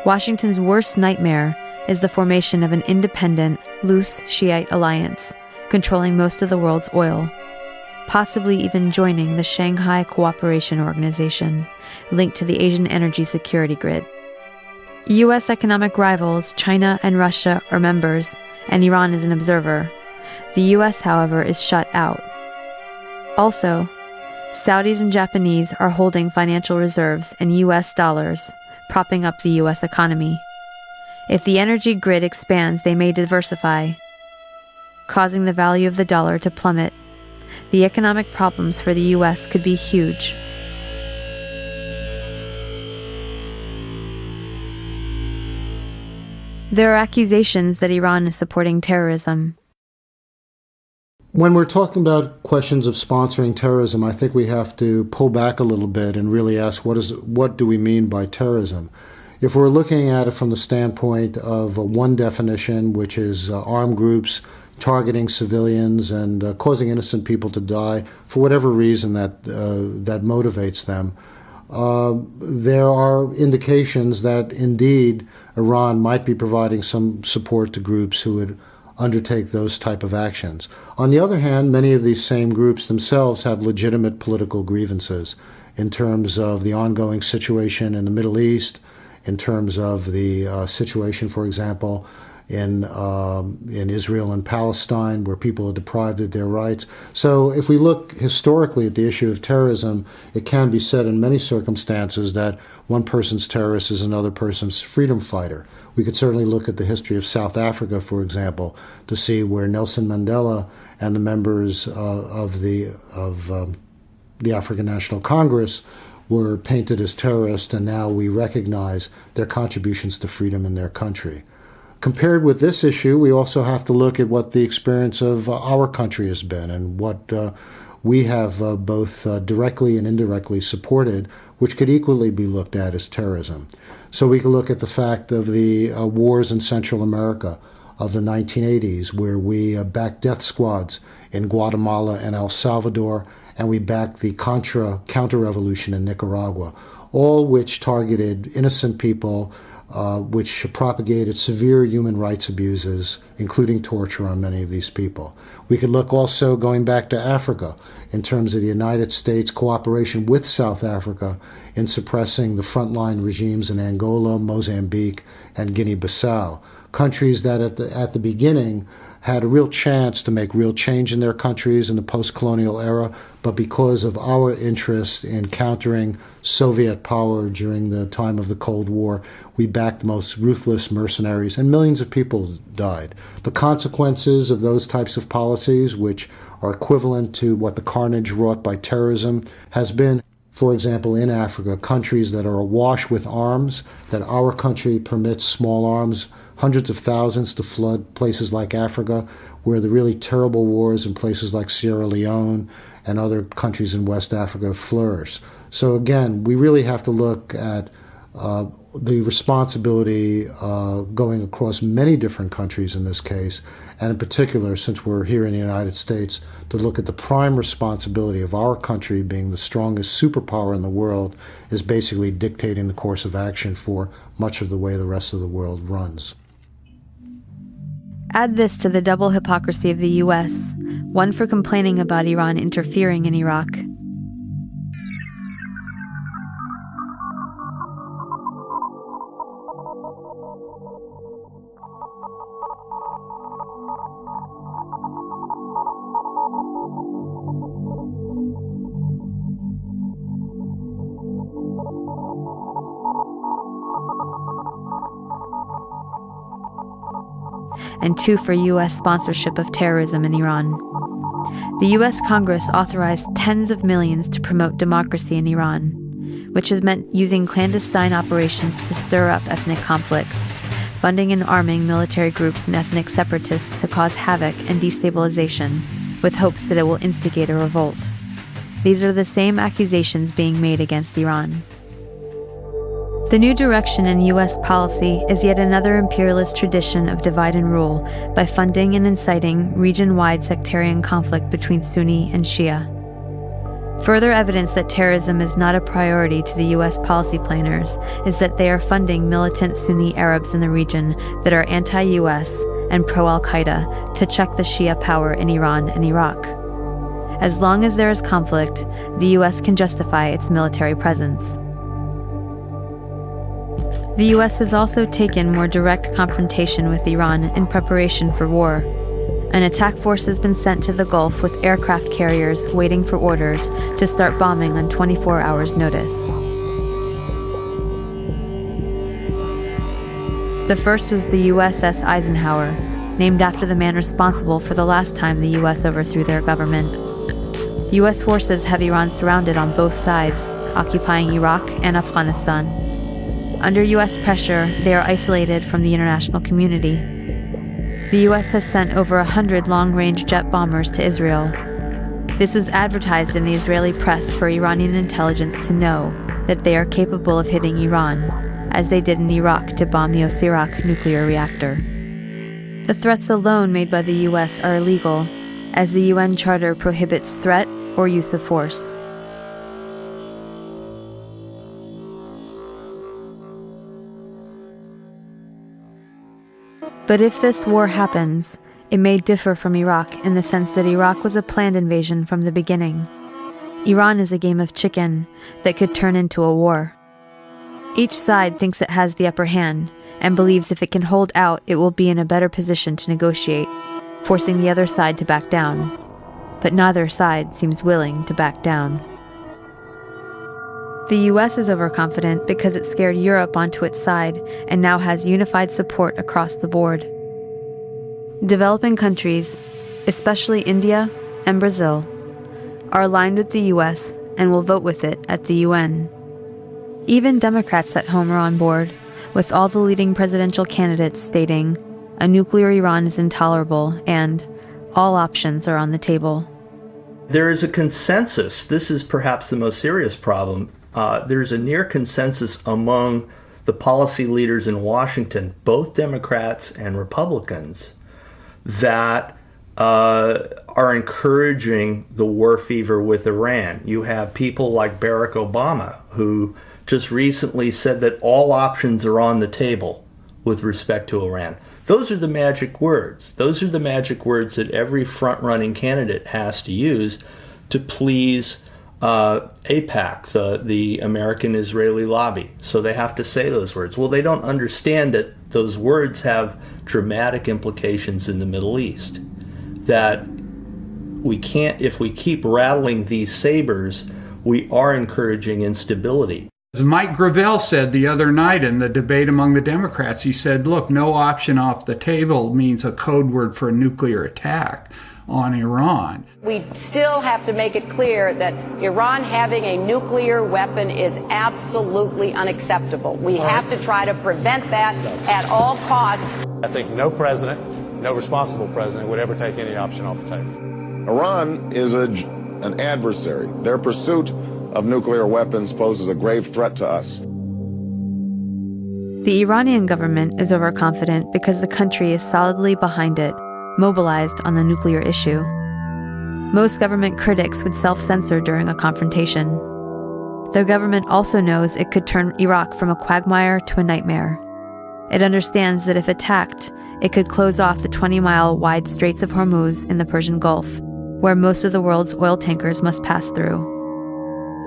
Washington's worst nightmare is the formation of an independent, loose Shiite alliance, controlling most of the world's oil, possibly even joining the Shanghai Cooperation Organization, linked to the Asian energy security grid. U.S. economic rivals China and Russia are members, and Iran is an observer. The U.S., however, is shut out. Also, Saudis and Japanese are holding financial reserves in U.S. dollars, propping up the U.S. economy. If the energy grid expands, they may diversify, causing the value of the dollar to plummet. The economic problems for the U.S. could be huge. There are accusations that Iran is supporting terrorism. When we're talking about questions of sponsoring terrorism, I think we have to pull back a little bit and really ask what do we mean by terrorism? If we're looking at it from the standpoint of one definition, which is armed groups targeting civilians and causing innocent people to die for whatever reason that motivates them, there are indications that indeed Iran might be providing some support to groups who would undertake those type of actions. On the other hand, many of these same groups themselves have legitimate political grievances in terms of the ongoing situation in the Middle East, in terms of the situation, for example, in Israel and Palestine, where people are deprived of their rights. So if we look historically at the issue of terrorism, it can be said in many circumstances that one person's terrorist is another person's freedom fighter. We could certainly look at the history of South Africa, for example, to see where Nelson Mandela and the members of the African National Congress were painted as terrorists, and now we recognize their contributions to freedom in their country. Compared with this issue, we also have to look at what the experience of our country has been and what we have both directly and indirectly supported, which could equally be looked at as terrorism. So we can look at the fact of the wars in Central America of the 1980s, where we backed death squads in Guatemala and El Salvador, and we backed the counter-revolution in Nicaragua, all which targeted innocent people which propagated severe human rights abuses, including torture on many of these people. We could look also going back to Africa in terms of the United States cooperation with South Africa in suppressing the frontline regimes in Angola, Mozambique, and Guinea-Bissau, countries that at the beginning had a real chance to make real change in their countries in the post-colonial era, but because of our interest in countering Soviet power during the time of the Cold War, we backed the most ruthless mercenaries, and millions of people died. The consequences of those types of policies, which are equivalent to what the carnage wrought by terrorism, has been, for example, in Africa, countries that are awash with arms, that our country permits small arms, hundreds of thousands to flood places like Africa, where the really terrible wars in places like Sierra Leone and other countries in West Africa flourish. So again, we really have to look at the responsibility going across many different countries in this case, and in particular, since we're here in the United States, to look at the prime responsibility of our country being the strongest superpower in the world is basically dictating the course of action for much of the way the rest of the world runs. Add this to the double hypocrisy of the U.S., one for complaining about Iran interfering in Iraq. And two for U.S. sponsorship of terrorism in Iran. The U.S. Congress authorized tens of millions to promote democracy in Iran, which has meant using clandestine operations to stir up ethnic conflicts, funding and arming military groups and ethnic separatists to cause havoc and destabilization, with hopes that it will instigate a revolt. These are the same accusations being made against Iran. The new direction in U.S. policy is yet another imperialist tradition of divide and rule by funding and inciting region-wide sectarian conflict between Sunni and Shia. Further evidence that terrorism is not a priority to the U.S. policy planners is that they are funding militant Sunni Arabs in the region that are anti-U.S. and pro-Al-Qaeda to check the Shia power in Iran and Iraq. As long as there is conflict, the U.S. can justify its military presence. The U.S. has also taken more direct confrontation with Iran in preparation for war. An attack force has been sent to the Gulf with aircraft carriers waiting for orders to start bombing on 24 hours' notice. The first was the USS Eisenhower, named after the man responsible for the last time the U.S. overthrew their government. U.S. forces have Iran surrounded on both sides, occupying Iraq and Afghanistan. Under U.S. pressure, they are isolated from the international community. The U.S. has sent over 100 long-range jet bombers to Israel. This was advertised in the Israeli press for Iranian intelligence to know that they are capable of hitting Iran, as they did in Iraq to bomb the Osirak nuclear reactor. The threats alone made by the U.S. are illegal, as the UN Charter prohibits threat or use of force. But if this war happens, it may differ from Iraq in the sense that Iraq was a planned invasion from the beginning. Iran is a game of chicken that could turn into a war. Each side thinks it has the upper hand and believes if it can hold out, it will be in a better position to negotiate, forcing the other side to back down. But neither side seems willing to back down. The U.S. is overconfident because it scared Europe onto its side and now has unified support across the board. Developing countries, especially India and Brazil, are aligned with the U.S. and will vote with it at the UN. Even Democrats at home are on board, with all the leading presidential candidates stating, "A nuclear Iran is intolerable," and "All options are on the table." There is a consensus. This is perhaps the most serious problem. There's a near consensus among the policy leaders in Washington, both Democrats and Republicans, that are encouraging the war fever with Iran. You have people like Barack Obama, who just recently said that all options are on the table with respect to Iran. Those are the magic words. Those are the magic words that every front-running candidate has to use to please AIPAC, the American-Israeli lobby. So they have to say those words. Well, they don't understand that those words have dramatic implications in the Middle East. That we can't, if we keep rattling these sabers, we are encouraging instability. As Mike Gravel said the other night in the debate among the Democrats, he said, look, no option off the table means a code word for a nuclear attack on Iran. We still have to make it clear that Iran having a nuclear weapon is absolutely unacceptable. We have to try to prevent that at all costs. I think no president, no responsible president would ever take any option off the table. Iran is an adversary. Their pursuit of nuclear weapons poses a grave threat to us. The Iranian government is overconfident because the country is solidly behind it, mobilized on the nuclear issue. Most government critics would self-censor during a confrontation. The government also knows it could turn Iraq from a quagmire to a nightmare. It understands that if attacked, it could close off the 20-mile wide Straits of Hormuz in the Persian Gulf, where most of the world's oil tankers must pass through.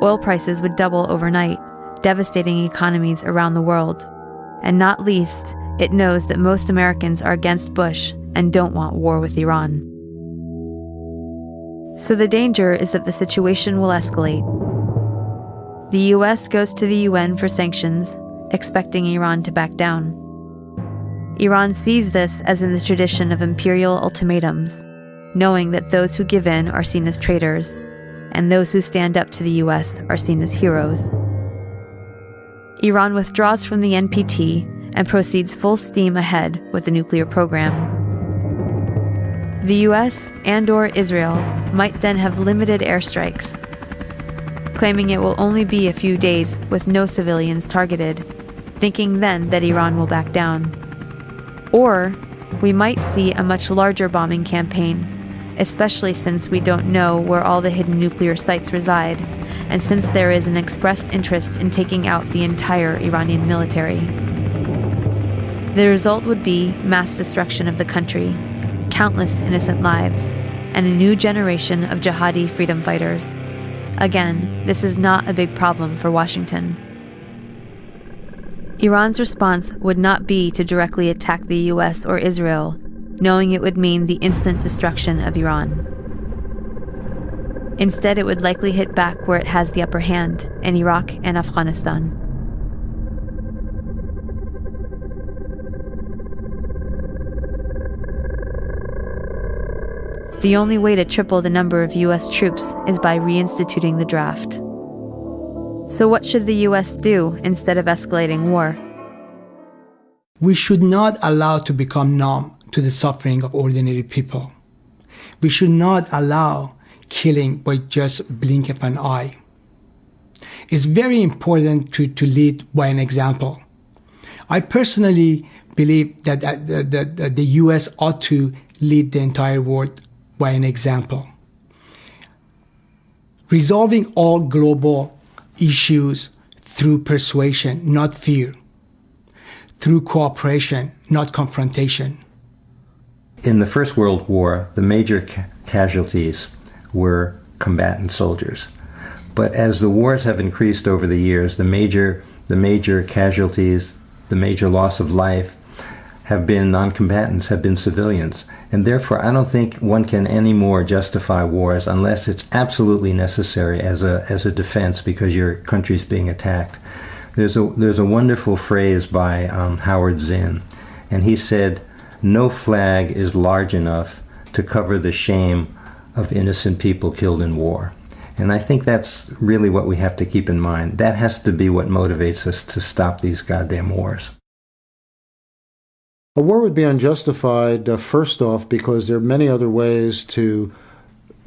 Oil prices would double overnight, devastating economies around the world. And not least, it knows that most Americans are against Bush and don't want war with Iran. So the danger is that the situation will escalate. The US goes to the UN for sanctions, expecting Iran to back down. Iran sees this as in the tradition of imperial ultimatums, knowing that those who give in are seen as traitors, and those who stand up to the US are seen as heroes. Iran withdraws from the NPT and proceeds full steam ahead with the nuclear program. The US and/or Israel might then have limited airstrikes, claiming it will only be a few days with no civilians targeted, thinking then that Iran will back down. Or we might see a much larger bombing campaign, especially since we don't know where all the hidden nuclear sites reside, and since there is an expressed interest in taking out the entire Iranian military. The result would be mass destruction of the country, countless innocent lives, and a new generation of jihadi freedom fighters. Again, this is not a big problem for Washington. Iran's response would not be to directly attack the US or Israel, knowing it would mean the instant destruction of Iran. Instead, it would likely hit back where it has the upper hand, in Iraq and Afghanistan. The only way to triple the number of US troops is by reinstituting the draft. So what should the US do instead of escalating war? We should not allow to become numb to the suffering of ordinary people. We should not allow killing by just blink of an eye. It's very important to lead by an example. I personally believe that the US ought to lead the entire world by an example. Resolving all global issues through persuasion, not fear. Through cooperation, not confrontation. In the First World War, the major casualties were combatant soldiers. But as the wars have increased over the years, the major casualties, the major loss of life, have been non-combatants, have been civilians. And therefore, I don't think one can anymore justify wars unless it's absolutely necessary as a defense because your country's being attacked. There's a wonderful phrase by Howard Zinn, and he said, "No flag is large enough to cover the shame of innocent people killed in war." And I think that's really what we have to keep in mind. That has to be what motivates us to stop these goddamn wars. A war would be unjustified, first off, because there are many other ways to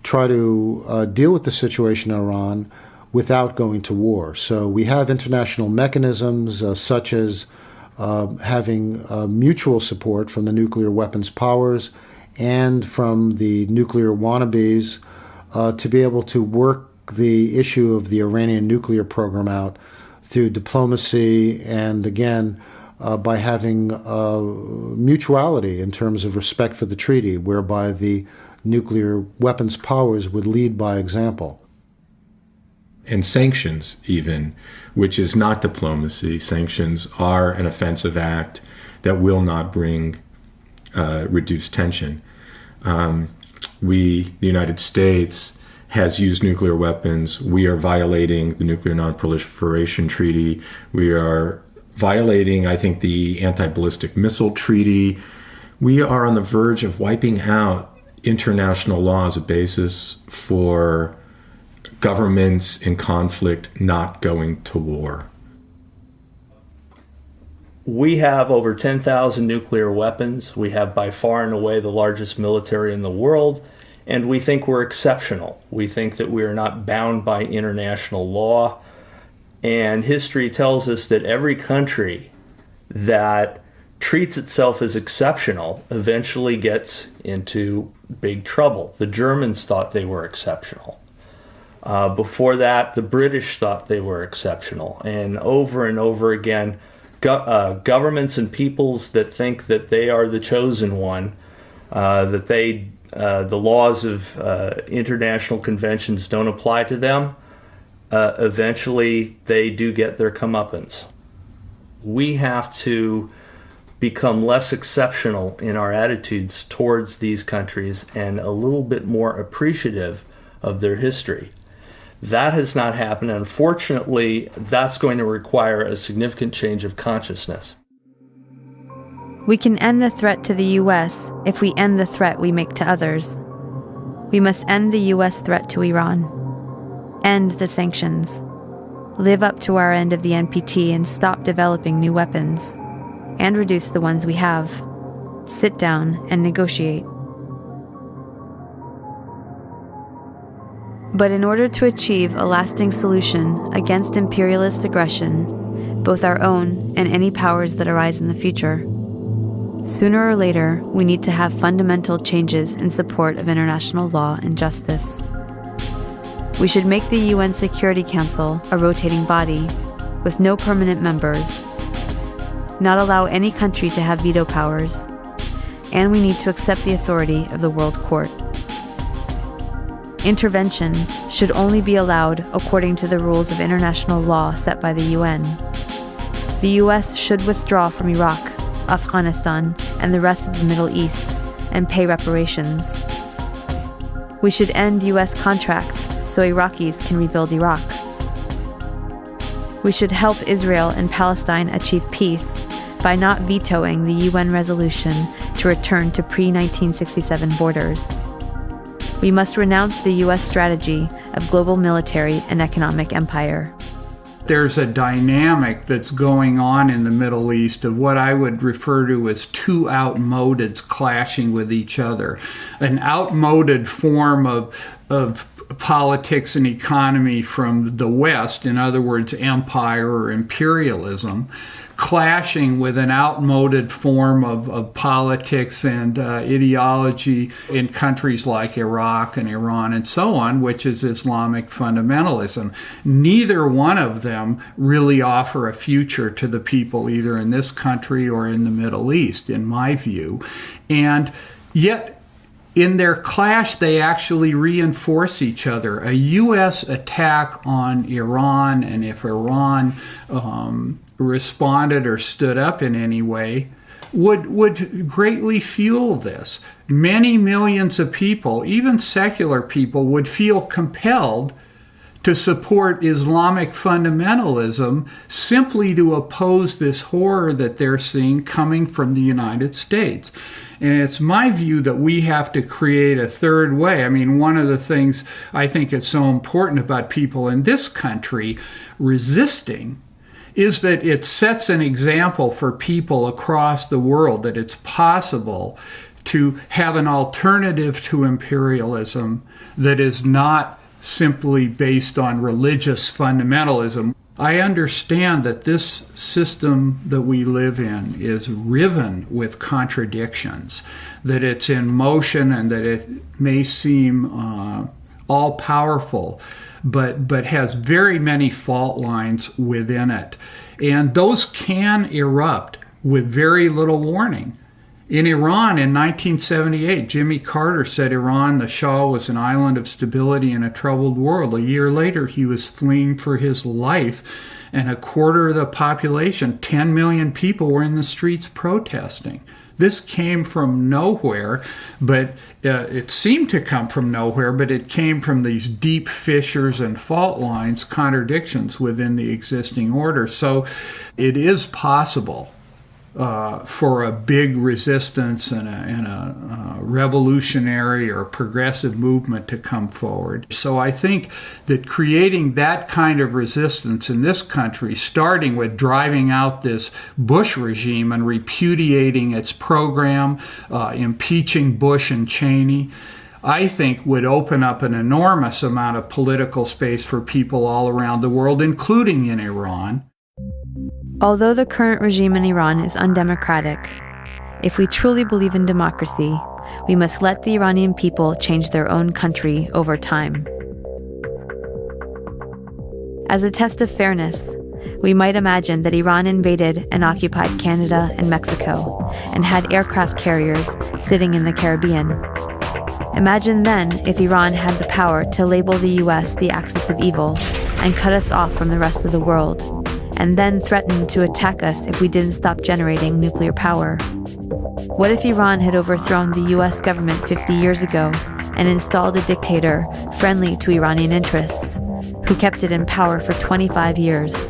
try to deal with the situation in Iran without going to war. So we have international mechanisms such as having mutual support from the nuclear weapons powers and from the nuclear wannabes to be able to work the issue of the Iranian nuclear program out through diplomacy and, again, by having mutuality in terms of respect for the treaty, whereby the nuclear weapons powers would lead by example. And sanctions, even, which is not diplomacy. Sanctions are an offensive act that will not bring reduced tension. The United States, has used nuclear weapons. We are violating the Nuclear Non-Proliferation Treaty. We are violating, I think, the Anti-Ballistic Missile Treaty. We are on the verge of wiping out international law as a basis for governments in conflict not going to war. We have over 10,000 nuclear weapons. We have by far and away the largest military in the world, and we think we're exceptional. We think that we are not bound by international law, and history tells us that every country that treats itself as exceptional eventually gets into big trouble. The Germans thought they were exceptional. Before that, the British thought they were exceptional. And over again, governments and peoples that think that they are the chosen one, that the laws of international conventions don't apply to them, eventually they do get their comeuppance. We have to become less exceptional in our attitudes towards these countries and a little bit more appreciative of their history. That has not happened. Unfortunately, that's going to require a significant change of consciousness. We can end the threat to the U.S. if we end the threat we make to others. We must end the U.S. threat to Iran. End the sanctions. Live up to our end of the NPT and stop developing new weapons. And reduce the ones we have. Sit down and negotiate. But in order to achieve a lasting solution against imperialist aggression, both our own and any powers that arise in the future, sooner or later we need to have fundamental changes in support of international law and justice. We should make the UN Security Council a rotating body with no permanent members, not allow any country to have veto powers, and we need to accept the authority of the World Court. Intervention should only be allowed according to the rules of international law set by the UN. The US should withdraw from Iraq, Afghanistan, and the rest of the Middle East and pay reparations. We should end US contracts so Iraqis can rebuild Iraq. We should help Israel and Palestine achieve peace by not vetoing the UN resolution to return to pre-1967 borders. We must renounce the U.S. strategy of global military and economic empire. There's a dynamic that's going on in the Middle East of what I would refer to as two outmodeds clashing with each other. An outmoded form of politics and economy from the West, in other words, empire or imperialism, clashing with an outmoded form of politics and ideology in countries like Iraq and Iran and so on, which is Islamic fundamentalism. Neither one of them really offer a future to the people either in this country or in the Middle East, in my view. And yet, in their clash, they actually reinforce each other. A U.S. attack on Iran, and if Iran responded or stood up in any way, would greatly fuel this. Many millions of people, even secular people, would feel compelled to support Islamic fundamentalism simply to oppose this horror that they're seeing coming from the United States. And it's my view that we have to create a third way. I mean, one of the things I think is so important about people in this country resisting is that it sets an example for people across the world that it's possible to have an alternative to imperialism that is not simply based on religious fundamentalism. I understand that this system that we live in is riven with contradictions, that it's in motion and that it may seem all-powerful. but has very many fault lines within it. And those can erupt with very little warning. In Iran in 1978, Jimmy Carter said Iran, the Shah, was an island of stability in a troubled world. A year later, he was fleeing for his life, and a quarter of the population, 10 million people, were in the streets protesting. This came from nowhere, but it seemed to come from nowhere, but it came from these deep fissures and fault lines, contradictions within the existing order. So it is possible for a big resistance and a revolutionary or progressive movement to come forward. So I think that creating that kind of resistance in this country, starting with driving out this Bush regime and repudiating its program, impeaching Bush and Cheney, I think would open up an enormous amount of political space for people all around the world, including in Iran. Although the current regime in Iran is undemocratic, if we truly believe in democracy, we must let the Iranian people change their own country over time. As a test of fairness, we might imagine that Iran invaded and occupied Canada and Mexico and had aircraft carriers sitting in the Caribbean. Imagine then if Iran had the power to label the US the axis of evil and cut us off from the rest of the world, and then threatened to attack us if we didn't stop generating nuclear power. What if Iran had overthrown the US government 50 years ago and installed a dictator friendly to Iranian interests, who kept it in power for 25 years?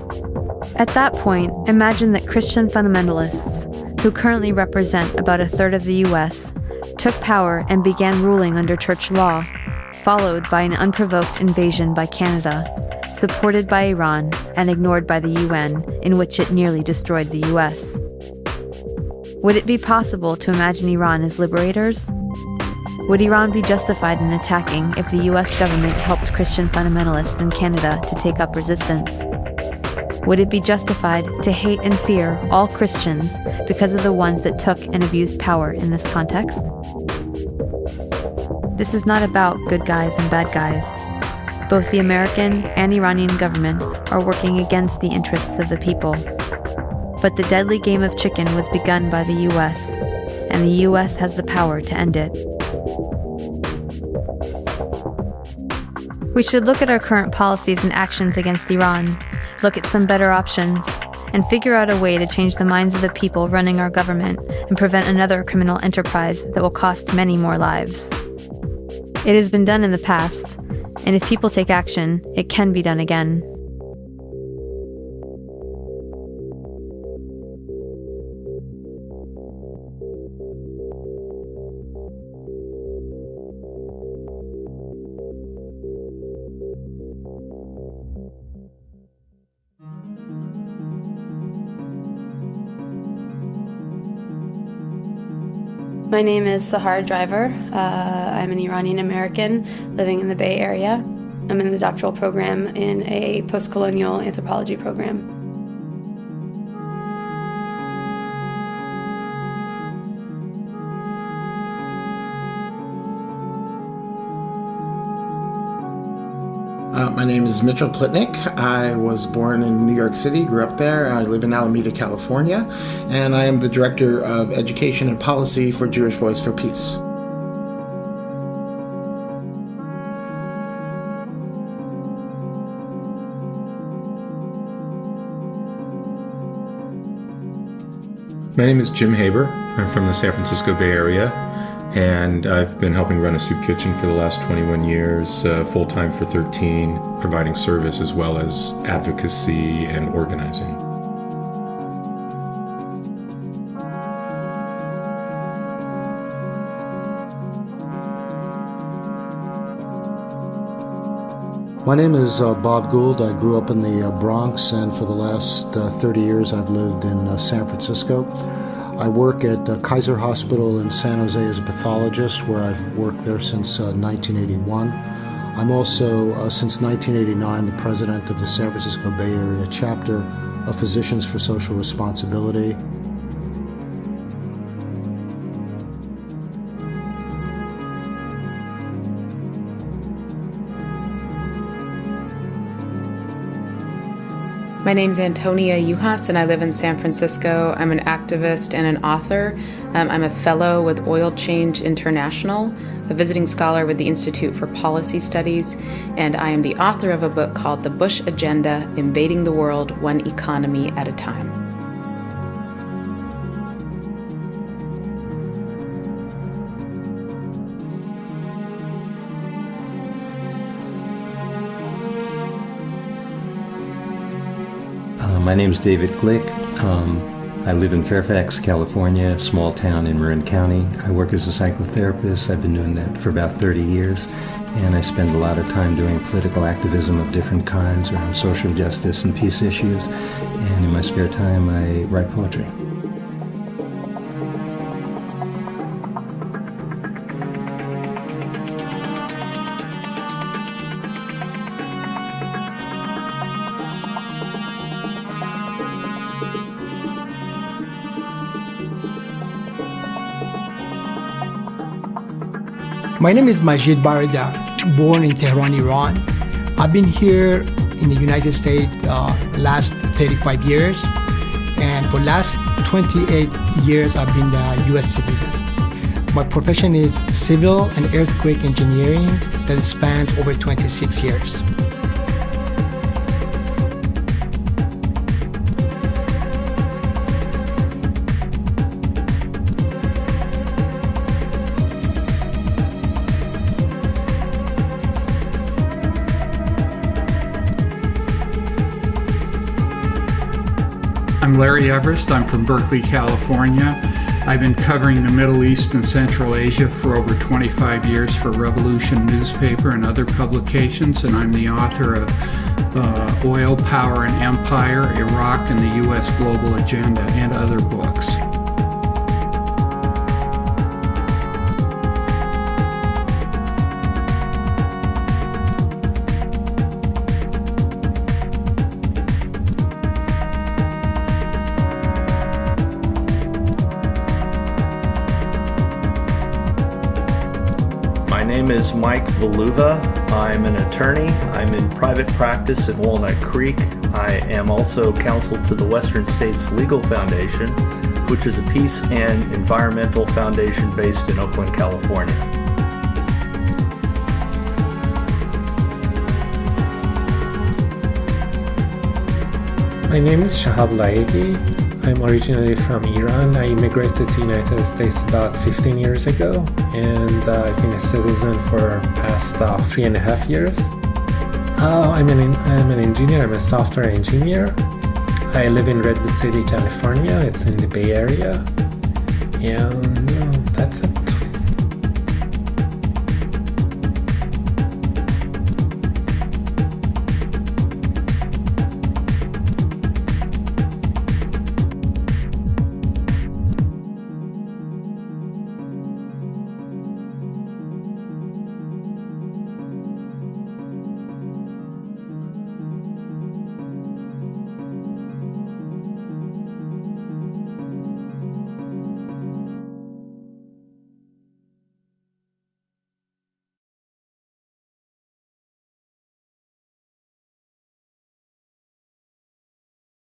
At that point, imagine that Christian fundamentalists, who currently represent about a third of the US, took power and began ruling under church law, followed by an unprovoked invasion by Canada, supported by Iran and ignored by the UN, in which it nearly destroyed the US. Would it be possible to imagine Iran as liberators? Would Iran be justified in attacking if the US government helped Christian fundamentalists in Canada to take up resistance? Would it be justified to hate and fear all Christians because of the ones that took and abused power in this context? This is not about good guys and bad guys. Both the American and Iranian governments are working against the interests of the people. But the deadly game of chicken was begun by the US, and the US has the power to end it. We should look at our current policies and actions against Iran, look at some better options, and figure out a way to change the minds of the people running our government and prevent another criminal enterprise that will cost many more lives. It has been done in the past, and if people take action, it can be done again. My name is Sahar Driver. I'm an Iranian American living in the Bay Area. I'm in the doctoral program in a post-colonial anthropology program. My name is Mitchell Plitnick. I was born in New York City, grew up there. I live in Alameda, California, and I am the Director of Education and Policy for Jewish Voice for Peace. My name is Jim Haber. I'm from the San Francisco Bay Area, and I've been helping run a soup kitchen for the last 21 years, full-time for 13, providing service as well as advocacy and organizing. My name is Bob Gould. I grew up in the Bronx, and for the last 30 years I've lived in San Francisco. I work at Kaiser Hospital in San Jose as a pathologist, where I've worked there since 1981. I'm also, since 1989, the president of the San Francisco Bay Area chapter of Physicians for Social Responsibility. My name's Antonia Yuhas, and I live in San Francisco. I'm an activist and an author. I'm a fellow with Oil Change International, a visiting scholar with the Institute for Policy Studies, and I am the author of a book called The Bush Agenda: Invading the World One Economy at a Time. My name is David Glick. I live in Fairfax, California, a small town in Marin County. I work as a psychotherapist. I've been doing that for about 30 years, and I spend a lot of time doing political activism of different kinds around social justice and peace issues. And in my spare time, I write poetry. My name is Majid Barida, born in Tehran, Iran. I've been here in the United States last 35 years, and for last 28 years I've been a U.S. citizen. My profession is civil and earthquake engineering that spans over 26 years. I'm Larry Everest. I'm from Berkeley, California. I've been covering the Middle East and Central Asia for over 25 years for Revolution newspaper and other publications, and I'm the author of Oil, Power, and Empire, Iraq, and the U.S. Global Agenda, and other books. My name is Mike Valuva. I'm an attorney. I'm in private practice in Walnut Creek. I am also counsel to the Western States Legal Foundation, which is a peace and environmental foundation based in Oakland, California. My name is Shahab Laegi. I'm originally from Iran. I immigrated to the United States about 15 years ago, and I've been a citizen for past 3.5 years. I'm an engineer. I'm a software engineer. I live in Redwood City, California. It's in the Bay Area, and that's it.